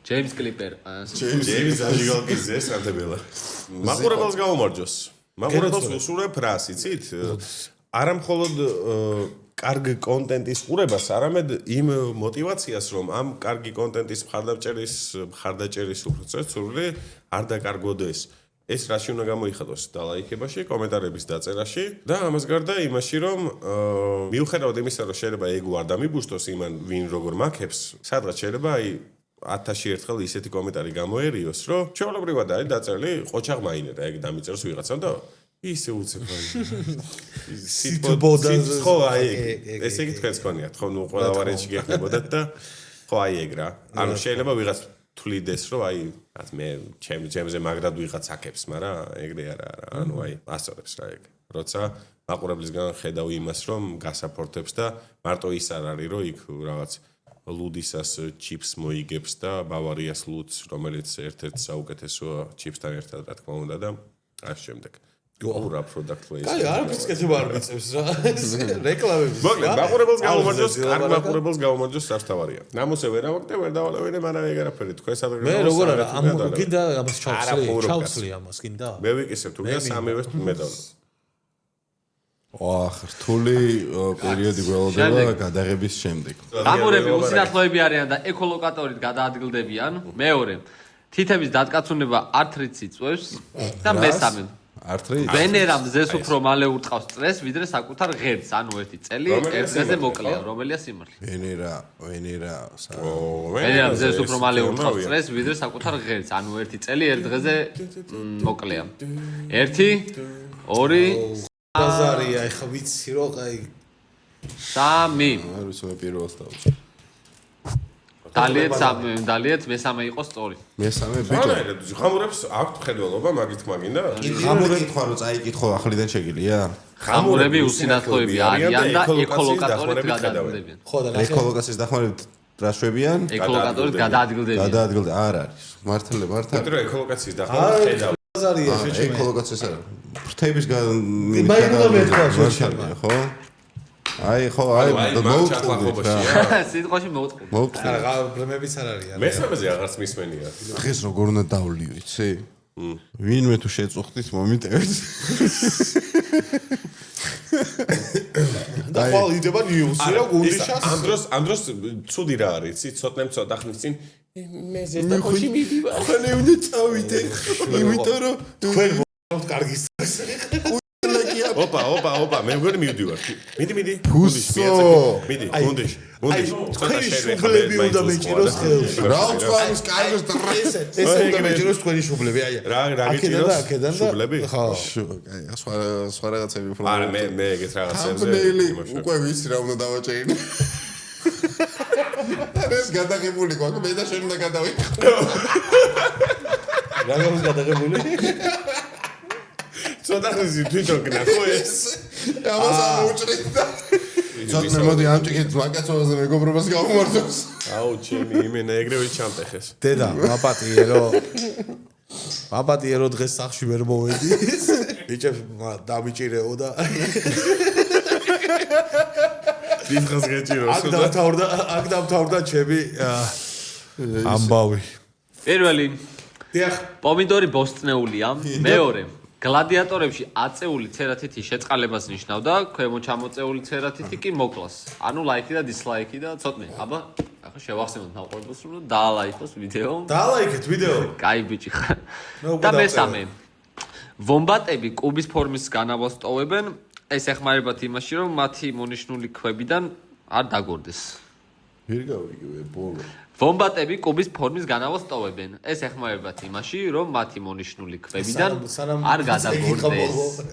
ჯეიმს კლიპერ. ჯეიმს აჟიგალკის ზეს ანდებელა. მაყურებელს გაუმარჯოს. მაყურებელს უსურებ რას, იცით? არა მხოლოდ კარგ კონტენტის ყურებას, არამედ იმ мотиваციას, რომ ამ კარგი კონტენტის მხარდაჭერის უბრალოდ არ დაკარგოდეს. ეს რაში უნდა გამოიხადოს დალაიქებაში, კომენტარების დაწერაში და ამას გარდა იმაში, რომ მიუხედავად იმისა, რომ შეიძლება ეგო არ დამიბუშტოს იმან, ვინ როგორ მაქებს, სადღაც შეიძლება 1000-ში ერთხელ ისეთი კომენტარი გამოერიოს, რომ ჩვეულებრივად არის დაწერილი ყოჩაღმაინე და ეგ დამიწეროს ვიღაცამ და ისე უცებ აი. სიტბოდა ხო, აი, ესე იგი თქვენს გქონიათ, ხო, ნუ ყველა ვარიანტში გეხდებოდათ და ხო, აი ეგ რა. ანუ შეიძლება ვიღაც თulides რომ აი მე ჩემზე მაგრად ვიღაც აკებს, მაგრამ ეგრე არა, ანუ აი ასწორებს რა ეგ. როცა მაყურებლისგან ხედავ იმას, რომ გასაპორტებს და მარტო ის არ არის, რომ იქ რაღაც ლუდისას ჩიპს მოიგებს და ბავარიას ლუდს, რომელიც ერთ-ერთ საუკეთესოა ჩიპსთან ერთად, რა თქმა უნდა და ამ შემდეგ. გოურა product placement. აი, არაფერს კეთება არ მიწევს რა. რეკლამები. მოკლედ, მაყურებელს გაუმარჯოს, კარგ მაყურებელს გაუმარჯოს სასტავარია. ნამოსე ვერ ავაკდე, ვერ დავალევინე, მაგრამ ეგ არაფერი თქვენ სადღაც მე როგორ არა, გინდა ამას ჩავცლი ამას გინდა? მე ვიკისებ თუ გინდა სამივეს მე დავლა. ვახ, რთული პერიოდი გველოდება გადაღების შემდეგ. გამორები უსინათლოები არიან და ეკოლოკატორით გადაადგილდებიან. მეორე, თითების დატკაცუნება არც იწვევს და მესამე არტრი ვენერა მზეს უფრო მალე ურტყავს წრეს, ვიდრე საკუთარ ღერს, ანუ ერთი წელი ერთ დღეზე მოკლეა, რომელია სიმართლე. ვენერა მზეს უფრო მალე ურტყავს წრეს, ვიდრე საკუთარ ღერს, ანუ ერთი წელი ერთ დღეზე მოკლეა. 1 2 ბაზარია, ეხა ვიცი რომ აი 3 არ ვიცი მე პირველს დავწერ. დალიეთ მესამე იყო სწორი. მესამე ბიჭო. ხამურებს აქვთ ხედველობა მაგით მაგინდა? ხამურები თქვა რომ წაიკითხო ახლიდან შეგილია? ხამურები უსინათლოები არიან და ეკოლოკატორით გადაადგილდებიან. ხო და ეკოლოკაციის დახმარებით რა შვებიან? ეკოლოკატორით გადაადგილდებიან. გადაადგილდა არ არის. მართლა. მეტრო ეკოლოკაციის დახმარებით ხედავ. ბაზარია შეჭმე. ეკოლოკაციის არა. ფრთების გადაადგილდა, ხო? აი ხო, აი მოუწყობთ რა. სიტყვაში მოუწყობთ. მოუწყობთ. არა, პრობლემებიც არ არის. მესამეზე აღარც მსმენია. დღეს როგორ უნდა დავლი, ვიცი? ვინმე თუ შეწუხდით მომიტევთ. და ხვალ იდება ნიუსი რა გუნდიშას. ამ დროს ცუდი რა არის, იცი? ცოტა ხნის წინ მე ზესტახოში მიდივარ. ხან უნდა წავიდე. იმიტომ რომ თქვენ მოხდით კარგი სტრესი. ოპა, მე მგონი მივდივარ. მიდი. ფუსო. მიდი, გუნდიშ. თქვენი შუბლები უნდა მეჭიროს ხელში. რა უცხოების კარგოს ეს უნდა მეჭიროს თქვენი შუბლები, აი. რა გიჭიროს? აქედან და შუბლები? ხო. აი, სხვა რაღაცები უფრო. არა, მე ეგეთ რაღაცებზე. თამბნეილი უკვე ვიცი რა უნდა დავაჭერინო. ეს გადაღებული გვაქვს, მე და შენ უნდა გადავიხო. რა გამოდის გადაღებული? ცოტა ხნის თვითონ გნახო ეს. ამას ამოუჭრიდა. ცოტა მოდი ამჭიქით მაკაცოვაზე მეგობრობას გაუმართოს. აუ, ჩემი იმენა ეგრევე ჩამტეხეს. დედა, მაპატიერო დღეს სახში ვერ მოვედის. ბიჭებს დამიჭირეო და დიდხანს გეჭიროს. აქ დამთავრდა ჩემი ამბავი. პირველი დიახ, პომიდორი ბოსტნეულია. მეორე გლადიატორებში აწეული ცერათითი შეწყალებას ნიშნავდა, ქვემო ჩამოწეული ცერათითი კი მოკლას. ანუ ლაიქი და დისლაიქი და ცოტნე. აბა, ახლა შევახსენოთ ნაყურებელს, რომ დაალაიქოს ვიდეო. დაალაიქეთ ვიდეო. კაი ბიჭი ხარ. და მესამე. ვომბატები კუბის ფორმის განავალს ტოვებენ. ეს ეხმარებათ იმაში, რომ მათი მონიშნული ქვებიდან არ დაგორდეს. ვერ გავიგე ბოლო. ვომბატები კუბის ფორმის განავალს ტოვებენ. ეს ეხმარებათ იმაში, რომ მათი მონიშნული ქვებიდან არ გადაგორდეს.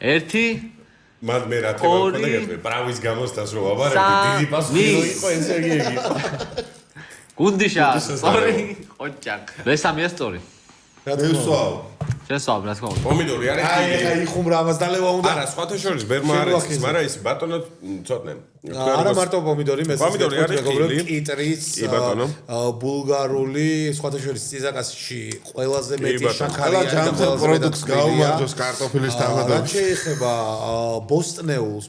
1 მად მე რა თქმა უნდა გეტყვი, პრავის გამოსდას რომ აბარები დიდი პასუხი იყო ესე იგი. გუნდიშა, სწორი, ოჯახ. მესამეა სწორი. ესვავ. შესვავ რა თქმა უნდა. პომიდორი არის აი კიდე. ეხა იხუმრა ამას დალევა უნდა. არა, სხვათა შორის ბერმა არ იცის, მაგრამ ის ბატონო ცოტნე. არა მარტო პომიდორი, მე პომიდორი არის ხილი. კიტრის, კი, ბატონო. ბულგარული, სხვათა შორის წიზაკასში ყველაზე კი, მეტი ბატონო. შაქარი ყველა არის და ჯანმრთელ ყველაზე მეტად პროდუქტს თბილია. გაუმარჯოს კარტოფილის რა თანხმადებში. შეეხება ბოსტნეულს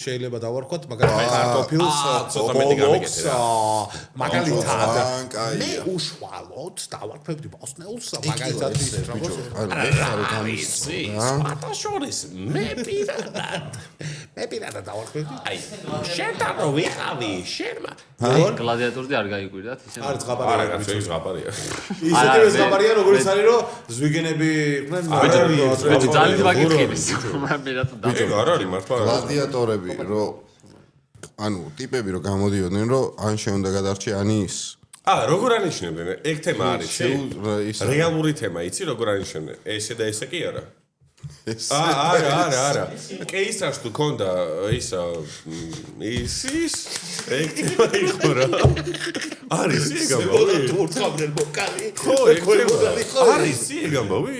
შეიძლება დავარქვათ, მაგრამ კარტოფილს ცოტა მეტი გამიგეთ რა. მაგალითად ძალიან კაია. მე უშუალოდ დავარქვებდი ბოსტნეულს, მაგალითად ის ბიჭო, ანუ ეს არის გამის. სხვათა შორის მე პირადად დავარქვებდი. აი, შენთან რო ვიყავი, შენმა. გლადიატორზე არ გაიკვირდათ ისე. არის არა, ზღაპარია. კაცო, ის ზღაპარია. ისეთი ზღაპარია, როგორც არის, რომ ზვიგენები იყვნენ. ძალიან მაგითხილის. მაგრამ ბიჭო, არ არის მართლა. გლადიატორები რო ანუ ტიპები რო გამოდიოდნენ რომ ან შეუნდა გადარჩი ან ის როგორ ანიშნებდნენ? ეგ თემა არის. ის რეალური თემა, იცი როგორ ანიშნებდნენ? ესე და ესე კი არა. ეს არა. კეისარს თუ ქონდა ისა ის ეგ თემა იყო რა. არის ეგ ამბავი? უთხრამდნენ მოკალი. ხო, ეგ არის ეგ ამბავი?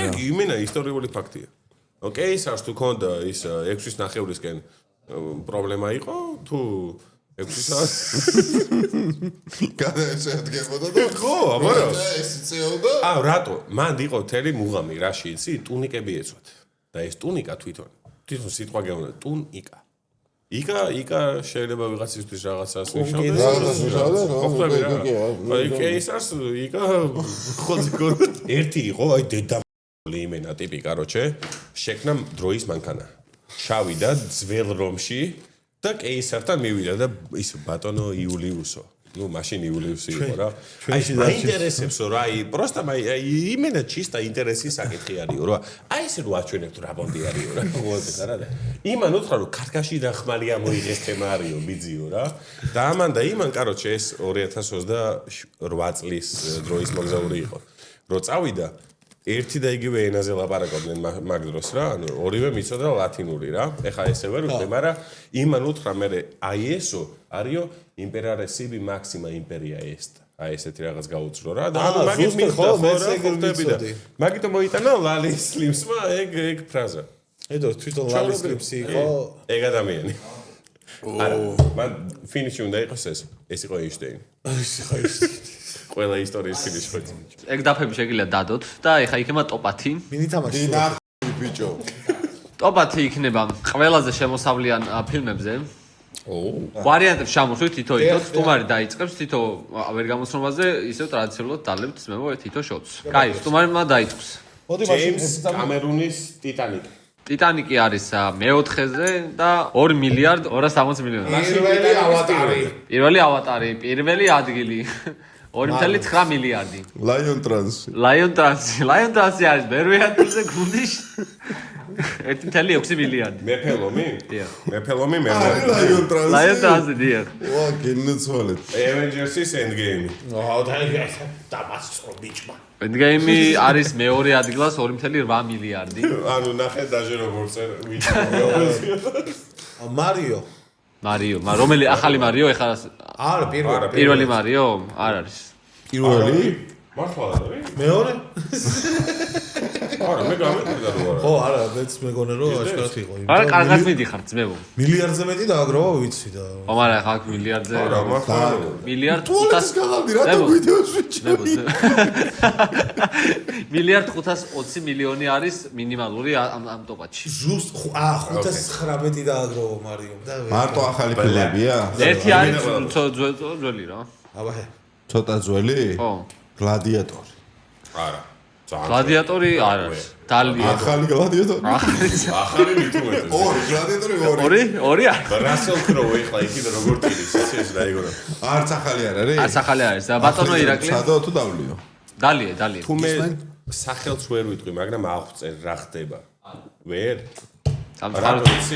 ეგ იმენა ისტორიული ფაქტია. კეისარს თუ ქონდა ის 6-ის ნახევრისკენ პრობლემა იყო თუ 6-ის გადაეცედგებოდა და ხო, აბარა. ეს იწეოდა რატო? მანდ იყო თელი მუღამი, რაში იცი? ტუნიკები ეცვათ. და ეს ტუნიკა თვითონ სიტყვა გეუბნება, ტუნიკა. იკა შეიძლება ვიღაცისთვის რაღაცას ნიშნავდეს. აი კეისარს იკა ხოძიკო ერთი იყო, აი დედა იმენა ტიპი, კაროჩე, შექმნა დროის მანქანა. შავიდა ძველ რომში და კეისართან მივიდა და ის ბატონო იულიუსო. ну машин იულიუსი იყო რა. აი მაინტერესებსო რა, აი просто იმენა чисто ინტერესის საკითხი არისო რა. აი ესე რო აჩვენებთ რა ბონდი არისო რა. ყოველთვის არა და იმან უთხრა რომ ქარქაში დახმარი ამოიღეს თემა არისო ბიძიო რა. და ამან და იმან კაროჩე ეს 2028 წლის დროის მოგზაური იყო. რო წავიდა ერთი და იგივე ენაზე ლაპარაკობდნენ მაგ დროს რა, ანუ ორივე მიცოდა ლათინური რა. ეხა ესე ვერ ვთქვი, მაგრამ იმან უთხრა მე აი ესო არისო იმპერარესიბი მაქსიმა იმპერია est. აი ესეთი რაღაც გაუძლო რა და ანუ მაგით მიხდა ხო რა ხოთები და მაგიტომ მოიტანა ლალის სლიმსმა ეგ ფრაზა. ედო თვითონ ლალის სლიმსი იყო ეგ ადამიანი. არა, მან ფინიში უნდა იყოს ეს იყო ეინშტეინი. ყველა ისტორიის ფინიში ხო. ეგ დაფები შეგიძლია დადოთ და ეხა იქნება ტოპ-10. მინი თამაში. ბიჭო ტოპ-10 იქნება ყველაზე შემოსავლიან ფილმებზე. ვარიანტებს ჩამოშვით თითო-თითო, სტუმარი დაიწყებს თითო ვერ გამოსრომაზე, ისევ ტრადიციულად დალებთ ძმებო თითო შოთს. კაი, სტუმარმა დაიწყოს. ჯეიმს კამერუნის ტიტანიკი. ტიტანიკი არის მე-4-ზე და 2 მილიარდ 260 მილიონი. პირველი ავატარი, პირველი ადგილი. 2.9 მილიარდი. ლაიონ ტრანსი ლაიონ ტრანსი არის მერვე ადგილზე გუნდის 1.6 მილიარდი. მეფელომი? დიახ. მეფელომი მე. ლაიონ ტრანსი ლაიონ ტრანსი დიახ. ვა გენოცვალეთ Avengers-ის Endgame. დამასწრო ბიჭმა. Endgame არის მეორე ადგილას 2.8 მილიარდი. ანუ ნახე დაჟე როგორ წერ ვიცი. მარიო. რომელი ახალი მარიო ეხლა არა, პირველი მარიო არ არის. პირველი მართლა არის? მეორე? არა, მე გამეკვირდა რომ არა. ხო, არა, მეც მეგონა რომ აშკარად იყო. არა, კარგად მიდიხარ ძმებო. მილიარდზე მეტი დააგროვა ვიცი და. ხო, მაგრამ ახლა აქ მილიარდზე არა, მართლა. მილიარდ ტუალეტს გაღალდი რა ვიდეოში ჩნდება მილიარდ 520 მილიონი არის მინიმალური ამ ტოპატში. ზუსტ 519 დააგროვა მარიომ და მარტო ახალი ფილმებია ერთი არის ძველი რა. აბა ცოტა ძველი ხო. გლადიატორი არა. გლადიატორი არ არის. დალია. ახალი გლადიატორი ახალი მithumetes. ორი გლადიატორი ორი არის. Russell Crowe ეხლა იქიდან როგორ ტირის ეს დაიგონა. არც ახალი არ არის არც ახალი არის და ბატონო ირაკლი. სადო თუ დავლიო დალია. თუ მე სახელს ვერ ვიტყვი, მაგრამ აღვწერ რა ხდება. ვერ?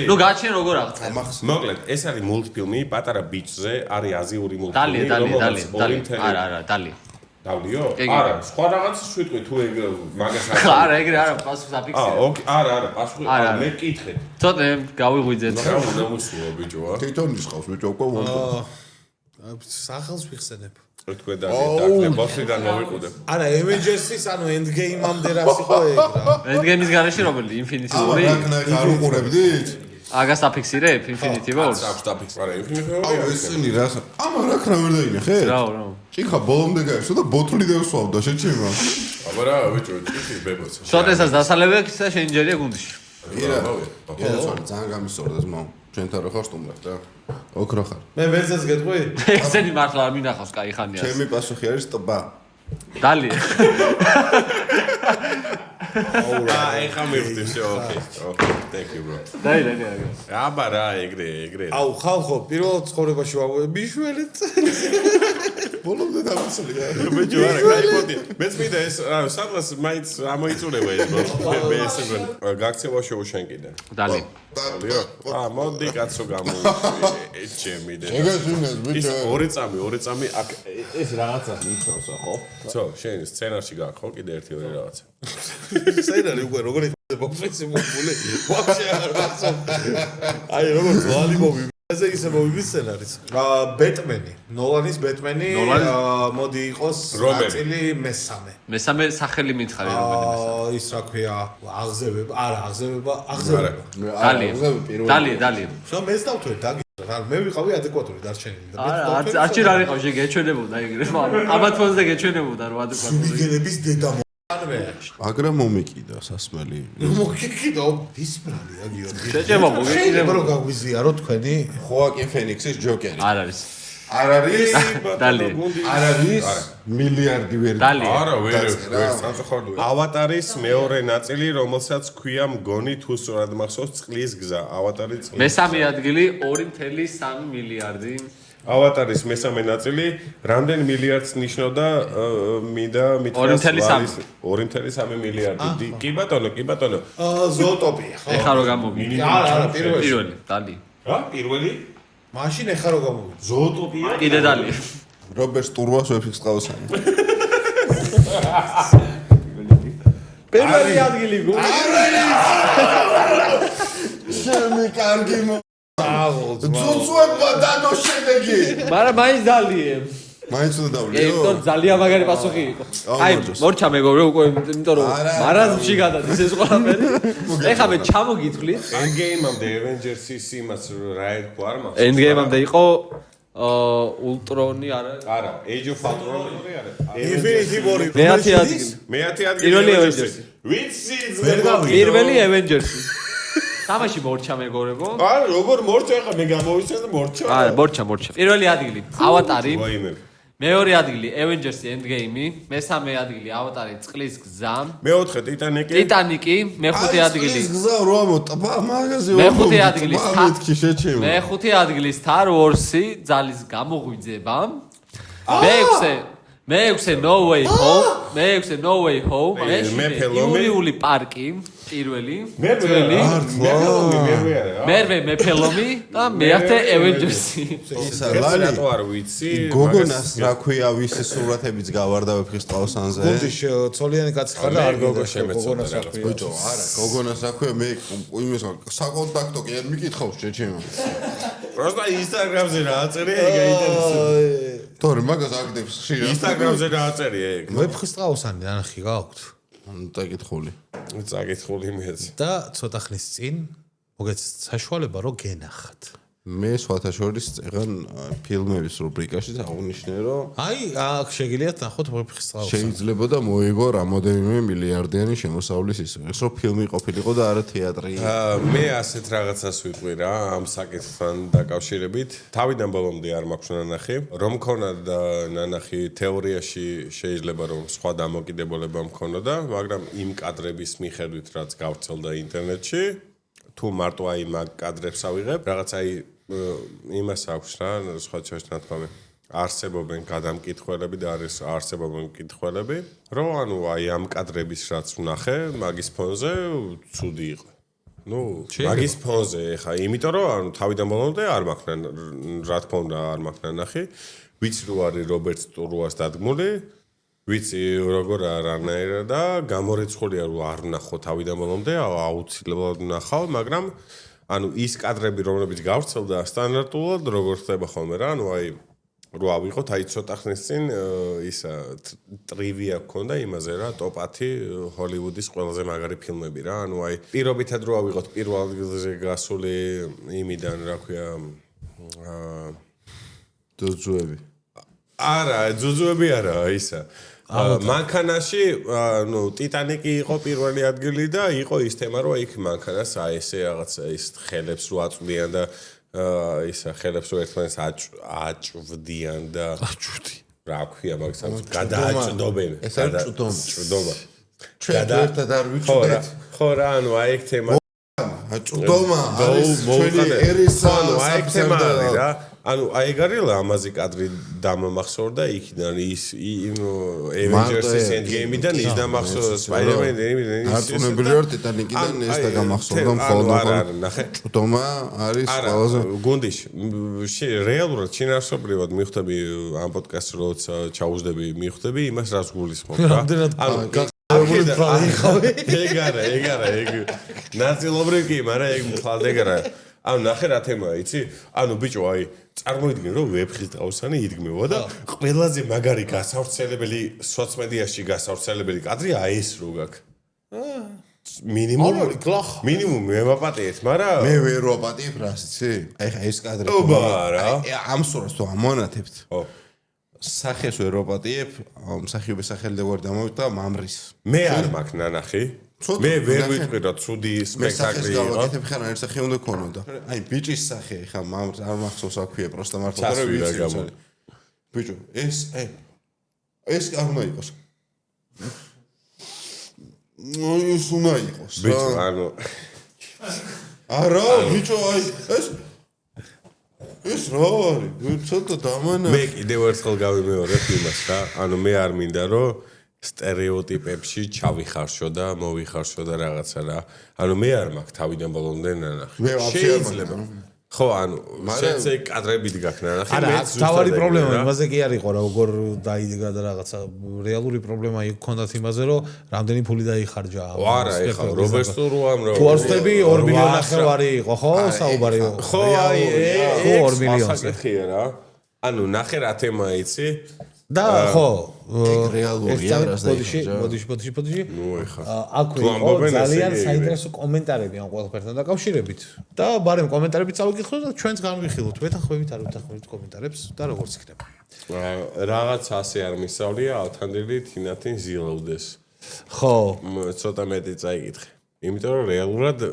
ნუ გაჩენ როგორ აღწერ. მოკლედ, ეს არის მულტფილმი, პატარა ბიჭზე, არის აზიური მულტფილმი. დალია. არა, დალია. დავლიო? არა, სხვა რაღაცას ვიტყვი თუ ეგ მაგას არ. არა, ეგრე არა, პასუხს აფიქსირე. არა, პასუხი, მე მკითხე. ცოტა გავიღვიძეთ. რა უნდა მოსულა ბიჭო? თვითონ ისყავს ბიჭო უკვე სახელს ვიხსენებ. თქვენ და ბოსიდან მოვიყუდე. არა, Avengers-ის, ანუ Endgame-ამდე რას იყო ეგ რა. Endgame-ის გარეშე რომელი Infinity War-ი? არ უყურებდით? აგას აფიქსირებ Infinity War-ს? აქვს დაფიქსირე Infinity War. აუ ესენი რა რაკ რა ვერ დაინახე? რა. ჭიქა ბოლომდე გაიშო და ბოთლი დავსვავდა შეჩემა. აბა რა ვიჭო ჭიქი ბებოცა. შოტესაც დასალებებს და შენ ჯერია გუნდში. ირა ძალიან გამისწორდა ძმაო. ჩვენთან რო ხარ სტუმრად რა. ოქრო ხარ. მე ვერცაც გეტყვი? ესენი მართლა არ მინახავს კაი ხანია. ჩემი პასუხი არის ტბა. დალი. ეხა მივხვდი ოკეი. Thank you bro. დაი. აბა რა ეგრე. აუ ხალხო, პირველ ცხოვრებაში ვაღვე მიშველეთ. ბოლომდე დავიცლია. ბიჭო არა, кайფოდი. მეც მინდა ეს სადღაც მაინც ამოიწურება ეს მე ესე მგონი. გაქცევა შენ კიდე. დალი. მოდი კაცო გამო. ეჩემი და. შეგაძინეს ბიჭო. ორი წამი აქ ეს რაღაცას მიწევს ხო? ცო, შენ სცენარში გაქვს ხო კიდე ერთი ორი რაღაცა. სცენარი უკვე როგორი ბოფესი მოგული. ვაფშე არ გასო. აი როგორც ვალი მოვი ესე ისე მოვიდი სცენარიც. ბეტმენი, ნოლანის ბეტმენი მოდი იყოს ნაწილი მესამე. მესამე სახელი მითხარი რომელი ის რა ქვია, აღზევება. დალი. შენ მეც დავთვე დაგიწრა. მე ვიყავი ადეკვატური დარჩენილი და არჩი რა ვიყავ შე გეჩვენებოდა ეგრე. ამათ ფონზე გეჩვენებოდა რომ ადეკვატური. სულიგენების დედა აგრა მომიკიდა სასმელი. მოგიკიდო დისპრალია გიორგი. შეჭება მოგიკიდე. რო გაგვიზიარო თქვენი ხოაკინ ფენიქსის ჯოკერი. არ არის. არ არის დალი. არ არის მილიარდი ვერ. დალი. არა ვერ სამწუხაროდ. ავატარის მეორე ნაწილი რომელსაც ქვია მგონი თუ სწორად მახსოვს წყლის გზა. ავატარი წყლის. მესამე ადგილი 2.3 მილიარდი. ავატარის მესამე ნაწილი რამდენ მილიარდს ნიშნავდა მინდა მითხრას 2.3 მილიარდი. კი ბატონო. ზოოტოპია. ეხა რო გამოვიდი. არა, პირველი. დალი. რა? პირველი? მაშინ ეხა რო გამოვიდი. ზოოტოპია? კიდე დალი. რობერტ სტურვას ვეფიქს ყავსანი. პირველი ადგილი გული. შემი კარგი მო ძუძუება დადო შედეგი. მაგრამ მაინც დალიე. მაინც უნდა დავლიო. ეგ ძალიან მაგარი პასუხი იყო. აი, მორჩა მეგობრე უკვე იმიტომ რომ მარაზმში გადადის ეს ყველაფერი. ეხლა მე ჩამოგითვლით. Endgame-ამდე Avengers-ის იმას რა ერქვა არ მახსოვს. Endgame-ამდე იყო Ultron-ი არა. არა, Age of Ultron არა. Infinity War-ი. მეათე ადგილი. პირველი Avengers-ი. ვიცი პირველი Avengers-ი. თამაში მორჩა მეგობრებო. არა, როგორ მორჩა ხა მე გამოვიცე და მორჩა. არა, მორჩა. პირველი ადგილი ავატარი. ვაიმე. მეორე ადგილი Avengers-ი Endgame-ი, მესამე ადგილი ავატარი წყლის გზა. მეოთხე Titanic-ი, მეხუთე ადგილი. გზა რო ამოტა მაღაზი მეხუთე ადგილი ამეთქი შეჩემა. მეხუთე ადგილი Star Wars-ი ძალის გამოღვიძება. მეექვსე No Way Home. იურიული პარკი პირველი. მერვე მეფელომი და მეათე Avengers-ი. ისა ლალი რატო არ ვიცი? გოგონას რა ქვია ვისი სურათებიც გავარდა ვეფხის ტყავსანზე. გუნდი ცოლიანი კაცი ხარ და არ გოგონას რა ქვია. ბიჭო არა გოგონას რა ქვია მე იმის საკონტაქტო კი არ მიკითხავს შეჩემა. просто Instagram-ზე რა აწერია ეგ აინტერესებს. თორე მაგას აკდებს ხშირად. Instagram-ზე რა აწერია ეგ? ვეფხის ტყავსანი ანახი გაქვთ. დაკითხული. წაკითხული მეც. და ცოტა ხნის წინ მოგეცეთ საშუალება რომ გენახათ. მე სხვათა შორის წეგან ფილმების რუბრიკაშიც აღნიშნე რომ აი აქ შეგიძლიათ ნახოთ ვეფხის ტყავსანი. შეიძლება და მოიგო რამოდენიმე მილიარდიანი შემოსავლის ის. ეს რომ ფილმი ყოფილიყო და არა თეატრი. მე ასეთ რაღაცას ვიტყვი რა ამ საკითხთან დაკავშირებით. თავიდან ბოლომდე არ მაქვს ნანახი. რომ მქონოდა ნანახი თეორიაში შეიძლება რომ სხვა დამოკიდებულება მქონოდა, მაგრამ იმ კადრების მიხედვით რაც გავრცელდა ინტერნეტში, თუ მარტო აი მაგ კადრებს ავიღებ, რაღაც აი იმას აქვს რა, სხვა ჩაშნათქვამი. არსებობენ გადამკითხველები და არსებობენ მკითხველები, რომ ანუ აი ამ კადრების რაც ვნახე, მაგის ფონზე ცუდი იყო. ნუ მაგის ფონზე ხა, იმიტომ რომ ანუ თავიდან ბოლომდე არ მაქვს რა თქმა უნდა არ მაქვს ნახი. ვიცი რომ არის რობერტ სტურუას დადგმული, ვიცი როგორ არანაირად და გამორიცხულია რომ არ ვნახო თავიდან ბოლომდე, აუცილებლად ვნახავ, მაგრამ ანუ ის კადრები რომლებიც გავრცელდა სტანდარტულად როგორ ხდება ხოლმე რა, ანუ აი რო ავიღოთ, აი ცოტა ხნის წინ ისა ტრივია გქონდა იმაზე რა, ტოპ 10 ჰოლივუდის ყველაზე მაგარი ფილმები რა. ანუ აი პირობითად რო ავიღოთ პირველ ადგილზე გასული იმიდან, რა ქვია, ძუძუები. არა, ძუძუები არა, ისა. მანქანაში, ნუ ტიტანიკი იყო პირველი ადგილი და იყო ის თემა, რომ იქ მანქანას აი ესე რაღაცა ის ხელებს რო აწვდიან და ისა ხელებს რო ერთმანეთს აჭვდიან და აჭვდი. რა ქვია მაგას გადააჭდობენ. ეს არის ჭდობა. ჩვენ ერთად არ ვიჭვდეთ. ხო რა, ანუ აი ეგ თემა ჭდომა არის ჩვენი ერის ანუ აი ეგ თემა არის რა. ანუ აი ეგ არის ლამაზი კადრი დამამახსოვრდა იქიდან ის Avengers-ის Endgame-დან ის დამახსოვრდა Spider-Man-ი არწმუნებული ვარ ტიტანიკიდან ეს და გამახსოვრდა მხოლოდ ნახე ჭდომა არის ყველაზე გუნდიში რეალურად შინაარსობრივად მივხვდები ამ პოდკასტს როცა ჩაუждები მივხვდები იმას რას გულისხმობ რა ეგ არა ნაწილობრივ კი მაგრამ ეგ მხოლოდ ეგ არა ანუ ნახე რა თემაა იცი ანუ ბიჭო აი წარმოიდგინე რომ ვეფხის ტყავსანი იდგმევა და ყველაზე მაგარი გასავრცელებელი სოციალ-მედიაში გასავრცელებელი კადრი აი ეს რო გაქვს მინიმუმ მე ვაპატიეთ მაგრამ მე ვერ ვაპატიებ რას იცი აი ხა ეს კადრი ამ სურათს თუ ამონათებთ სახეს ვერ ვაპატიებ მსახიობის სახელი და ვერ დამოვიდა მამრის მე არ მაქვს ნანახი მე ვერ ვიტყვი რომ ცუდი სპექტაკლი იყო. მე სახეს გავაკეთებ ხან ერთ სახე უნდა ქონოდა. აი ბიჭის სახე ხა მამრს არ მახსოვს აქვია პროსტა მართლა და ვიცი. ბიჭო ეს არ უნდა იყოს. ის უნდა იყოს. ბიჭო ანუ არა ბიჭო აი ეს რა არის? ცოტა დამანა. მე კიდევ ერთხელ გავიმეორებ იმას რა. ანუ მე არ მინდა რომ სტერეოტიპებში ჩავიხარშო და მოვიხარშო და რაღაცა რა. ანუ მე არ მაქვს თავიდან ბოლომდე ნანახი. მე ვაფშე არ მაქვს. ხო, ანუ შეცე კადრებით გაქვს ნანახი. არა, თავარი პრობლემა იმაზე კი არისო, როგორ დაიდგა და რაღაცა რეალური პრობლემა იქონდათ იმაზე, რომ რამდენი ფული დაიხარჯა. არა, ეხლა რობერტო რო ამრავ. თუ არ ვწდები 2 მილიონი ნახევარი იყო, ხო, საუბარი. ხო, აი, 2 მილიონზე. ხია რა. ანუ ნახე რა თემა იცი? და ხო რეალურია რას ბოდიში ნუ ეხა აქვე იყო ძალიან საინტერესო კომენტარები ამ ყველაფერთან დაკავშირებით და ბარემ კომენტარები წავიკითხოთ და ჩვენც განვიხილოთ ვეთანხმებით არ ვეთანხმებით კომენტარებს და როგორც იქნება რაღაც ასე არ მისავლია ავთანდილი თინათინ ზილავდეს ხო ცოტა მეტი წაიკითხე იმიტომ რომ რეალურად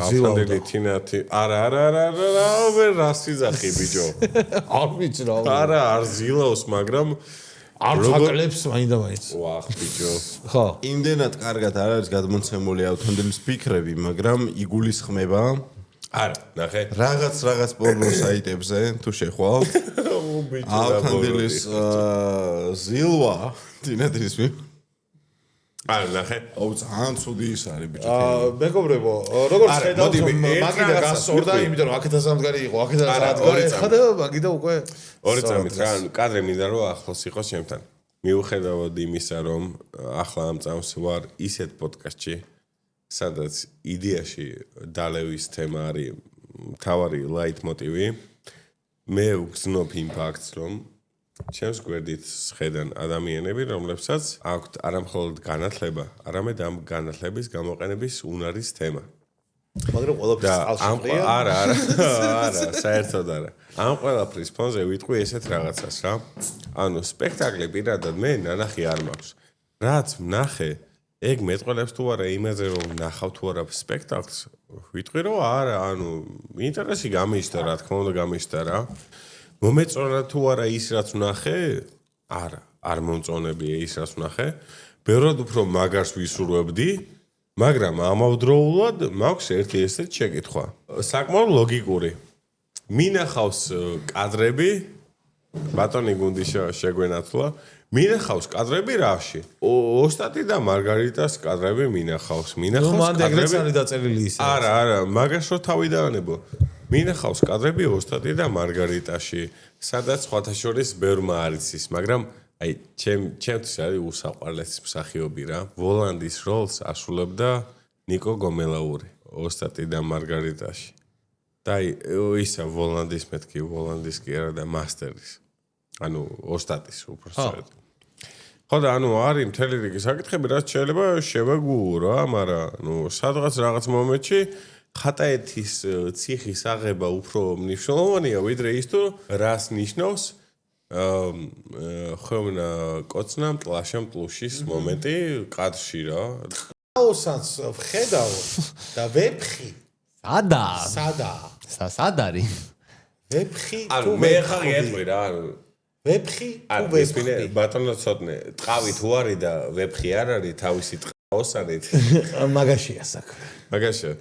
ავთანდილი თინათი არა ვერ რასიზახი ბიჭო არ ვიცი რა არა არ ზილავს მაგრამ არ ჩაკლებს მაინდა-მაინც ვახ ბიჭო ხო იმდენად კარგად არ არის გადმოცემული ავთანდილის ფიქრები მაგრამ იგულისხმება არა ნახე რაღაც პორნო საიტებზე თუ შეხვალ ავთანდილის ზილვა თინათის არა ნახე აუ ძალიან ცუდი ის არის ბიჭო მეგობრებო როგორც ხედავთ მაგიდა გასწორდა იმიტომ რომ აქედან სამდგარი იყო აქედან სამდგარი ხდა მაგიდა უკვე 2 წამით რა კადრე მინდა რომ ახლოს იყოს ჩემთან მიუხედავად იმისა რომ ახლა ამ წამს ვარ ისეთ პოდკასტში სადაც იდეაში დალევის თემა არის მთავარი ლაით მოტივი მე ვგზნობ იმ ფაქტს რომ ჩემს გვერდით შედან ადამიანები რომლებსაც აქვთ არამხოლოდ განათლება არამედ ამ განათლების გამოყენების უნარის თემა მაგრამ ყველაფერს წყალში არა საერთოდ არა ამ ყველაფრის ფონზე ვიტყვი ესეთ რაღაცას რა ანუ სპექტაკლი პირადად მე ნანახი არ მაქვს რაც ვნახე ეგ მეტყველებს თუ არა იმაზე რომ ნახავ თუ არა სპექტაკლს ვიტყვი რომ არა ანუ ინტერესი გამიშთა რა თქმა უნდა გამიშთა რა მომეწონა თუ არა ის რაც ვნახე არა არ მომწონებია ის რაც ვნახე ბევრად უფრო მაგარს ვისურვებდი მაგრამ ამავდროულად მაქვს ერთი ესეთ შეკითხვა საკმაოდ ლოგიკური მინახავს კადრები ბატონი გუნდიშა შეგვენათლა მინახავს კადრები რაში ოსტატი და მარგარიტას კადრები მინახავს მან ეგრეცანი დაწერილი ისე არა მაგას რო თავი დაანებო მინახავს კადრები ოსტატი და მარგარიტაში სადაც სხვათა შორის ბევრმა არის ის მაგრამ აი ჩემთვის არის უსაყვარლესი მსახიობი რა ვოლანდის როლს ასრულებდა ნიკო გომელაური ოსტატი და მარგარიტაში და ისა ვოლანდის მეთქი ვოლანდის კი არა და მასტერის ანუ ოსტატის უბრალოდ. ხო და ანუ არის მთელი რიგი საკითხები, რაც შეიძლება შევაგუო რა, მაგრამ ნუ სადღაც რაღაც მომენტში ხატაეთის ციხის აღება უფრო მნიშვნელოვანია ვიდრე ის თუ რას ნიშნავს ხომნა კოცნამ ტლაშამ ტლუშის მომენტი კადრში რა. აუსაც ვხედავ და ვეფხი. სადა არის? ვეფხი ანუ მე ხარ გეტყვი რა, ანუ ვეფხი არ თუ ვეფხი ვეფხი. ბატონო ცოტნე ტყავი თუ არის და ვეფხი არ არის თავისი ტყაოსანით. მაგაშია საქმე. მაგაშია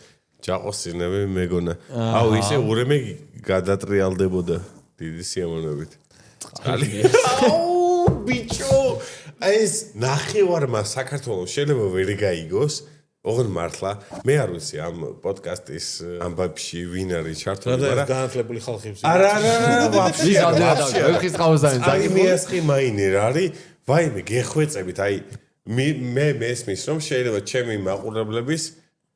ჯაყოსინები მეგონა. აუ ისე ურემე გადატრიალდებოდა დიდი სიამოვნებით. აუ ბიჭო ეს ნახევარმა საქართველოს შეიძლება ვერ გაიგოს ოღონ მართლა მე არ ვიცი ამ პოდკასტის ამბებში ვინ არის ჩართული მაგრამ განათლებული ხალხი ვზი. არა ვაფშე ვეფხის ყავოსანი აი მეასყი მაინერ არის ვაიმე გეხვეწებით აი მე მესმის რომ შეიძლება ჩემი მაყურებლების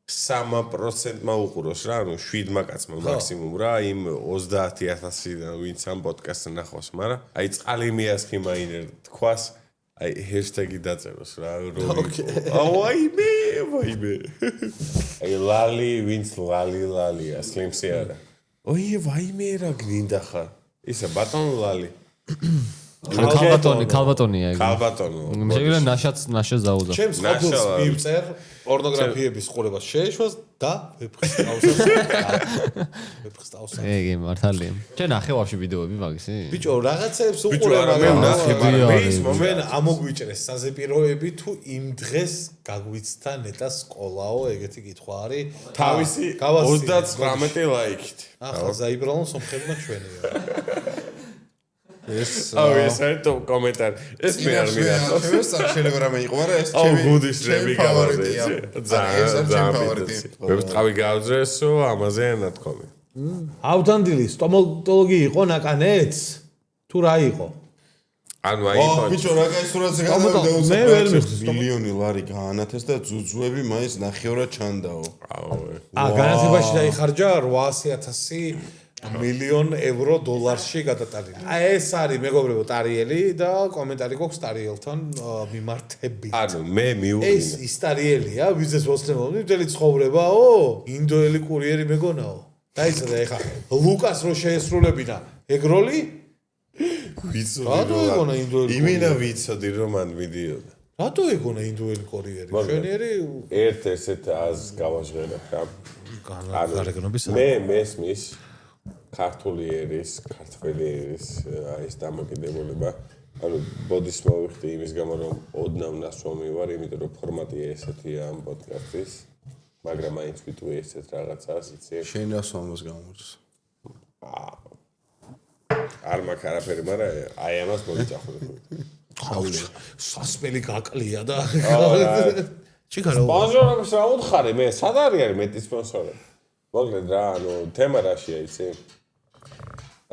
3%-მა უყუროს რა ანუ 7 კაცმა მაქსიმუმ რა იმ 30000-დან ვინც ამ პოდკასტს ნახავს მაგრამ აი წყალი მეასყი მაინერ თქვას აი ჰეშტეგი დაწეროს რა ვაიმე აი ლალი ვინც ლალია სლიმსი არა ოი ვაიმე რა გინდა ხარ ისა ბატონ ლალი ქალბატონია იგი. ქალბატონო შეიძლება ნაშა ზაუზა. ჩემს ყოფილს მივწერ პორნოგრაფიების ყურებას შეეშვას და ვეფხის ტაოსა. იგი მართალია. ჩვენ ნახევარში ვიდეოები მაგისი? ბიჭო რაღაცებს ბიჭო უყურე არა მე ვნახე მაგრამ მე ის მომენ ამოგვიჭრეს საზეპიროები თუ იმ დღეს გაგვიცდა ნეტა სკოლაო ეგეთი კითხვა არის თავისი 39 ლაიქით ახლა ზაიბრალონ სომხებმა ჩვენია ეს ეს ერთ კომენტარი ეს მე არ მინახავს ეს შეიძლება რამე იყო მაგრამ ეს ჩემი გუდის რები ფავორიტია ძალიან ფავორიტი მე ვტყავი გავძრესო ამაზე ნათქვამი ავდანდილი სტომატოლოგი იყო ნაკანეც თუ რა იყო ანუ აი ბიჭო რა კაი სურათზე მე ვერ მიხდის მილიონი ლარი გაანათეს და ძუძუები მაინც ნახევრად ჩანდაო განათებაში დაიხარჯა 800,000 მილიონ ევრო დოლარში გადატანილი. ეს არის მეგობრებო ტარიელი და კომენტარი გვაქვს ტარიელთან მიმართებით. ანუ მე ეს მიუღინა ის ტარიელია, ვიზეს მოსწრებობდი, მთელი ცხოვრებაო, ინდოელი კურიერი მეგონაო. დაიცადა ეხა ლუკას რო შეესრულებინა ეგ როლი? რატო ეგონა ინდოელი? იმენა ვიცოდი რომ მან მიდიოდა. რატო ეგონა ინდოელი კურიერი? ჩვენიერი ერთ ესეთ აზს გავაჟღერებ რა. განაგნობის მე მესმის ქართული ერის, ქართველი ერის აი ეს დამოკიდებულება. ანუ ბოდის მოვიხდი იმის გამო რომ ოდნავ ნასვამი ვარ, იმიტომ რომ ფორმატია ესეთია ამ პოდკასტის. მაგრამ მაინც ვიტყვი ესეთ რაღაცას, იცი? შენ ნასვამოს გამოდის. არ მაქვს არაფერი, მაგრამ აი ამას მოვიძახო. სასმელი გაკლია და ჩიქარო. სპონსორებს რა უთხარი მე? სად არის მეტი სპონსორები? მოკლედ რა, ანუ თემა რაშია, იცი?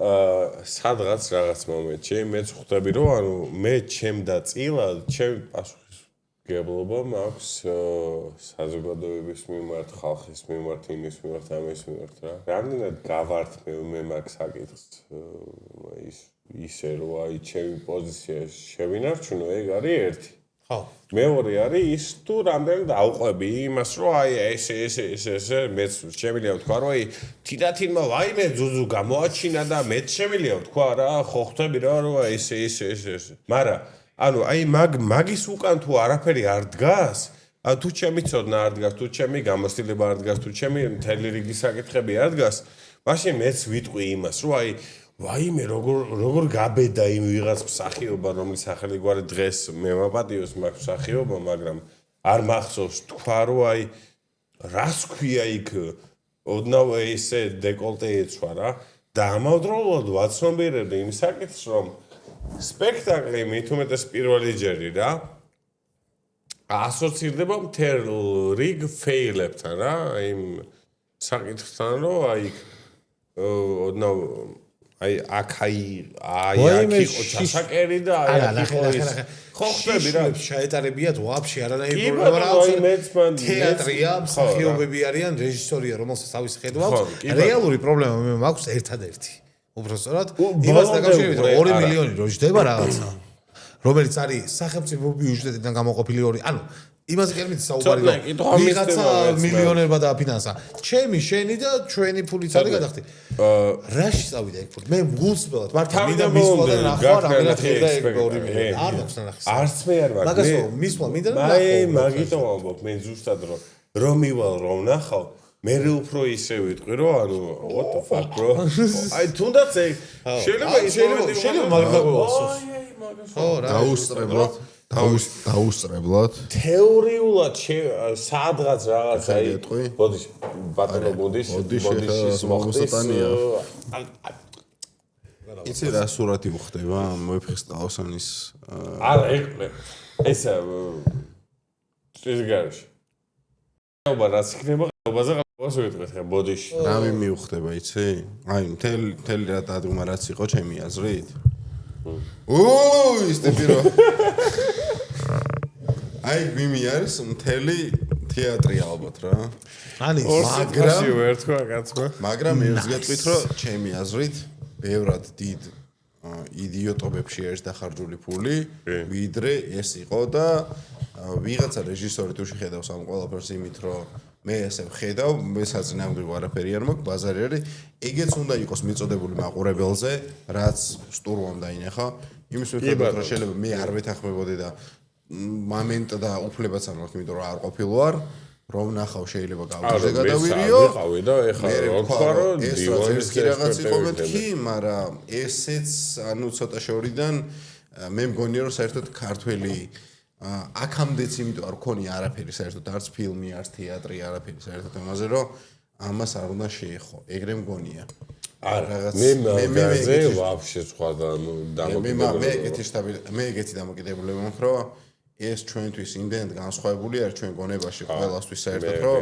სადღაც რაღაც მომენტში მეც ხვდები რომ ანუ მე ჩემ და წილად ჩემ პასუხისმგებლობა მაქვს საზოგადოების მიმართ, ხალხის მიმართ, იმის მიმართ, ამის მიმართ რა. რამდენად გავართ მე მაგ საკითხს ისე რომ აი ჩემი პოზიცია შევინარჩუნო, ეგ არის ერთი. ხო. მეორე არის ის თუ რამდენად აუყვები იმას რომ აი ეს მეც შემიძლია ვთქვა რომ აი თინათინმა ვაიმე ძუძუ გამოაჩინა და მეც შემიძლია ვთქვა რა ხო ხვდები რა რომ აი ეს მაგრამ ანუ აი მაგის უკან თუ არაფერი არ დგას თუ ჩემი ცოდნა არ დგას თუ ჩემი გამოცდილება არ დგას თუ ჩემი მთელი რიგი საკითხები არ დგას მაშინ მეც ვიტყვი იმას რომ აი ვაიმე როგორ გაბედა იმ ვიღაც მსახიობა რომლის სახელი გვარი დღეს მე მაპატიოს მაგ მსახიობა მაგრამ არ მახსოვს თქვა რომ აი რას ქვია იქ ოდნავ ესე დეკოლტე ეცვა რა და ამავდროულად ვაცნობიერებდი იმ საკითხს რომ სპექტაკლი მით უმეტეს პირველი ჯერი რა ასოცირდება მთელ რიგ ფეილებთან რა იმ საკითხთან რომ აი ოდნავ აი აქ იყო ჩასაკერი და აი იყო ის ხო ხდები რა შეეტარებიათ ვაფშე არანაირი პრობლემა რა აქვს თეატრია მსახიობები არიან რეჟისორია რომელსაც თავის ხედავს რეალური პრობლემა მე მაქვს ერთადერთი უბრალოდ იმას დაკავშირებით რომ 2 მილიონი რო ჯდება რაღაცა რომელიც არის სახელმწიფო ბიუჯეტიდან გამოყოფილი ანუ იმაზე კი მითი საუბარი რომ ვიღაცა მილიონერმა დააფინანსა ჩემი შენი და ჩვენი ფულით არის გადახდი რაში წავიდა ეგ ფული მე გულწრფელად მართლა მინდა მისვლა და ნახვა რამდენად ხერდა ეგ 2 მილიონი არ მაქვს ნახის არც მე არ მაქვს მაგას რომ მისვლა მინდა და ნახო მაგიტომ ამბობ მე ზუსტად რომ მივალ რომ ნახავ მე უფრო ისე ვიტყვი რომ ანუ what the fuck bro აი თუნდაც ეგ შეიძლება მაგრამ გასოს ხო რა დაუსწრებლად თეორიულად სადღაც რაღაც აი ბოდიში ბატონო ბოდიში მოსატანია იცი რა სურათი უხდება მოიფხის ტაოსანის არა ეს გარეშე ობა რაც იქნება ობაზე ყავს ვიტყვით ხა ბოდიში რავი მიუხდება იცი აი მთელი რა დადგმა რაც იყო ჩემი აზრით ის ტიპირო აი გვიმი არის მთელი თეატრი ალბათ რა ანის მაგრამ ერთს გეტყვით რომ ჩემი აზრით ბევრად დიდ იდიოტობებში არის დახარჯული ფული ვიდრე ეს იყო და ვიღაცა რეჟისორი თუ შეხედავს ამ ყველაფერს იმით რომ მე ესე ვხედავ მე საწინააღმდეგო არაფერი არ მაქვს ბაზარი არის ეგეც უნდა იყოს მიწოდებული მაყურებელზე რაც სტურვამ დაინახა იმის მიხედვით რომ შეიძლება მე არ ვეთანხმებოდი და მომენტ და უფლებაც არ მაქვს იმიტომ რომ არ ყოფილვარ რომ ნახავ შეიძლება გავიზე გადავირიო ვიყავი და ეხლა რა თქვა რომ დივანის კი რაღაც იყო მეთქი მაგრამ ესეც ანუ ცოტა შორიდან მე მგონია რომ საერთოდ ქართველი აქამდეც იმიტომ არ ქონია არაფერი საერთოდ არც ფილმი არც თეატრი არაფერი საერთოდ ამაზე რომ ამას არ უნდა შეეხო ეგრე მგონია რაღაც მე ვაფშე სხვა მე ეგეთი დამოკიდებულება მაქვს რომ ეს ჩვენთვის იმდენად განსხვავებული არის ჩვენ გონებაში ყველასთვის საერთოდ რომ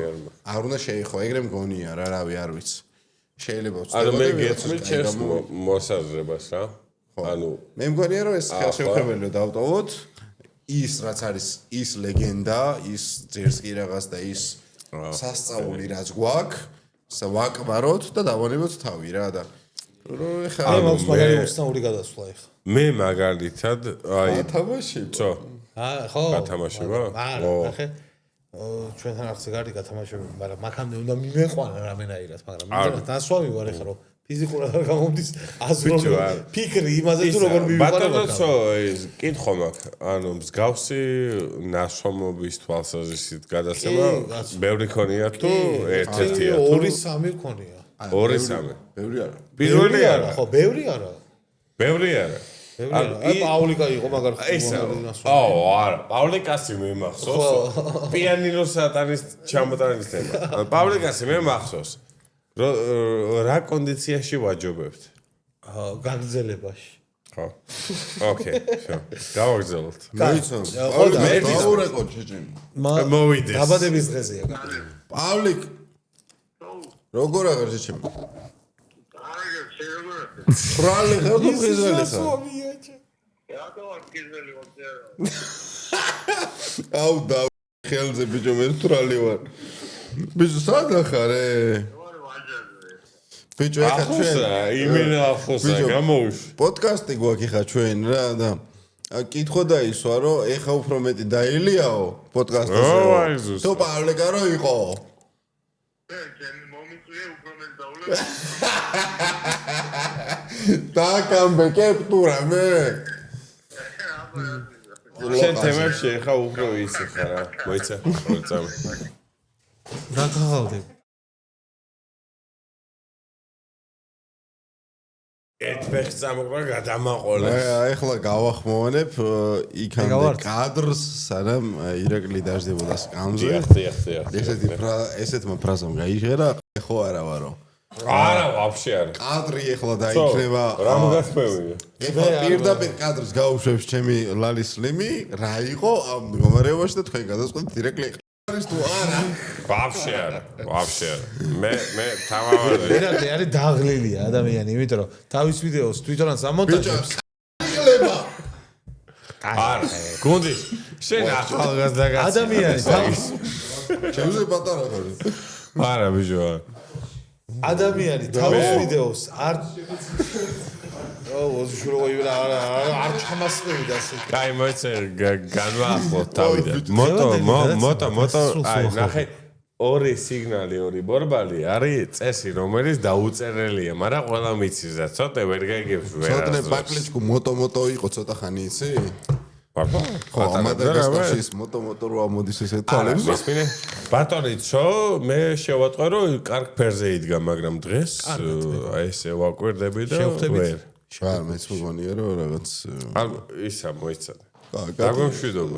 არ უნდა შეეხო ეგრე მგონია რა რავი არ ვიცი შეიძლება ანუ მე გეცმი ჩემს მოსაზრებას რა ანუ მე მგონია რომ ეს ხელშეუხებელია დავტოვოთ ის რაც არის ის ლეგენდა ის ძერს კი რაღაც და ის სასწაული რაც გვაქვს ვაკმაროთ და დავანებოთ თავი რა და რომ ეხლა აი მაქვს მაგარი უცნაური გადასვლა ეხლა მე მაგალითად აი თამაში ხო ხო გათამაშება არა ნახე ჩვენთან ახზე გარდი გათამაშები მაგრამ მაგამდე უნდა მიმეყვანა რამენაირად მაგრამ მინდა დასვამი ვარ ეხლა რომ ფიზიკურად არ გამომდის აზრო ფიქრი იმაზე თუ როგორ მივიყვანა ბატონო ის კითხვა მაქვს ანუ მსგავსი ნაშრომობის თვალსაზრისით გადაცემა ბევრი ქონია თუ ერთ-ერთია თუ 2-3 ქონია 2-3 ბევრი არა პირველი არა ხო ბევრი არა ბევრი არა აი პაულიკა იყო მაგარ არა პაულიკასი მე მახსოვს პიანინო სატანის ჩამოტანის თემა პაულიკასი მე მახსოვს რა კონდიციაში ვაჯობებთ? გაგრძელებაში. ხო. ოკეი, შო. გავაგრძელოთ. მოიცან. მე ვიყო შეჭენი. მოვიდეს. დაბადების დღეზეა. პავლიკ. როგორ აღარ შეჭენი? არა, შეიძლება. ხრალი ხარ თუ ხიზელი ხარ? რატო არ ხიზელი ვარ? აუ და ხელზე ბიჭო მე თრალი ვარ. ბიჭო სადა ხარ? ბიჭო ეხა ჩვენ იმენა ახოსა გამოვიშ პოდკასტი გვაქვს ეხა ჩვენ რა და კითხვა დაისვა რომ ეხა უფრო მეტი დაილიაო პოდკასტზე თუ პავლიკა რო იყო ჩემი მომიწვია უფრო მეტი დაულე და კამბეკეპტურა მე შენ თემებში ეხა უფრო ისე ხარ რა მოიცა მოიცა რა გაღალდე ეთბეხს წამოყვა გადამაყოლე. ეხლა გავახმოვანებ იქამდე კადრს, სანამ ირაკლი დაждდებოდა სკამზე. ესეთმა ფრაზამ გაიჟღერა, ხო არა ვარო. არა, ვაფშე არა. კადრი ეხლა დაიქნება. რა მოგასწრებია? ეხლა პირდაპირ კადრს გაუშვებს ჩემი ლალისლიმი, რა იყო ამ მდგომარეობაში და თქვენ გადაწყვეტთ ირაკლი არის თუ არა. ვაფშე არა, ვაფშე არა. მე თამამად ირაკლი არის დაღლილია ადამიანი, იმიტომ რომ თავის ვიდეოს თვითონაც ამონტაჟებს. არა, გუნდი, შენ ახალგაზრდა ადამიანი თავის ჩემზე პატარა ხარ. არა, ბიჭო. ადამიანი თავის ვიდეოს არ არ ჩამასწრებდა ასე. კაი, მოიცე განვაახლოთ თავიდან. მოტო, აი, ნახე, ორი სიგნალი, ორი ბორბალი არის წესი, რომელიც დაუწერელია, მაგრამ ყველა მიცის და ცოტა ვერ გეგებს ვერასდროს. ცოტნე ბაკლეჩკუ მოტო იყო ცოტა ხანი იცი? პარფა? ხო, მადაგასკარში მოტო რო ამოდის ესე თვალებს. მისმინე? ბატონი, ცო, მე შევატყვე, რომ კარგ ფერზე იდგა, მაგრამ დღეს აი ესე ვაკვირდები და ვერ. შარ მეც მგონია რომ რაღაც ისა მოიცადე. კარგი. დაგვემშვიდობა.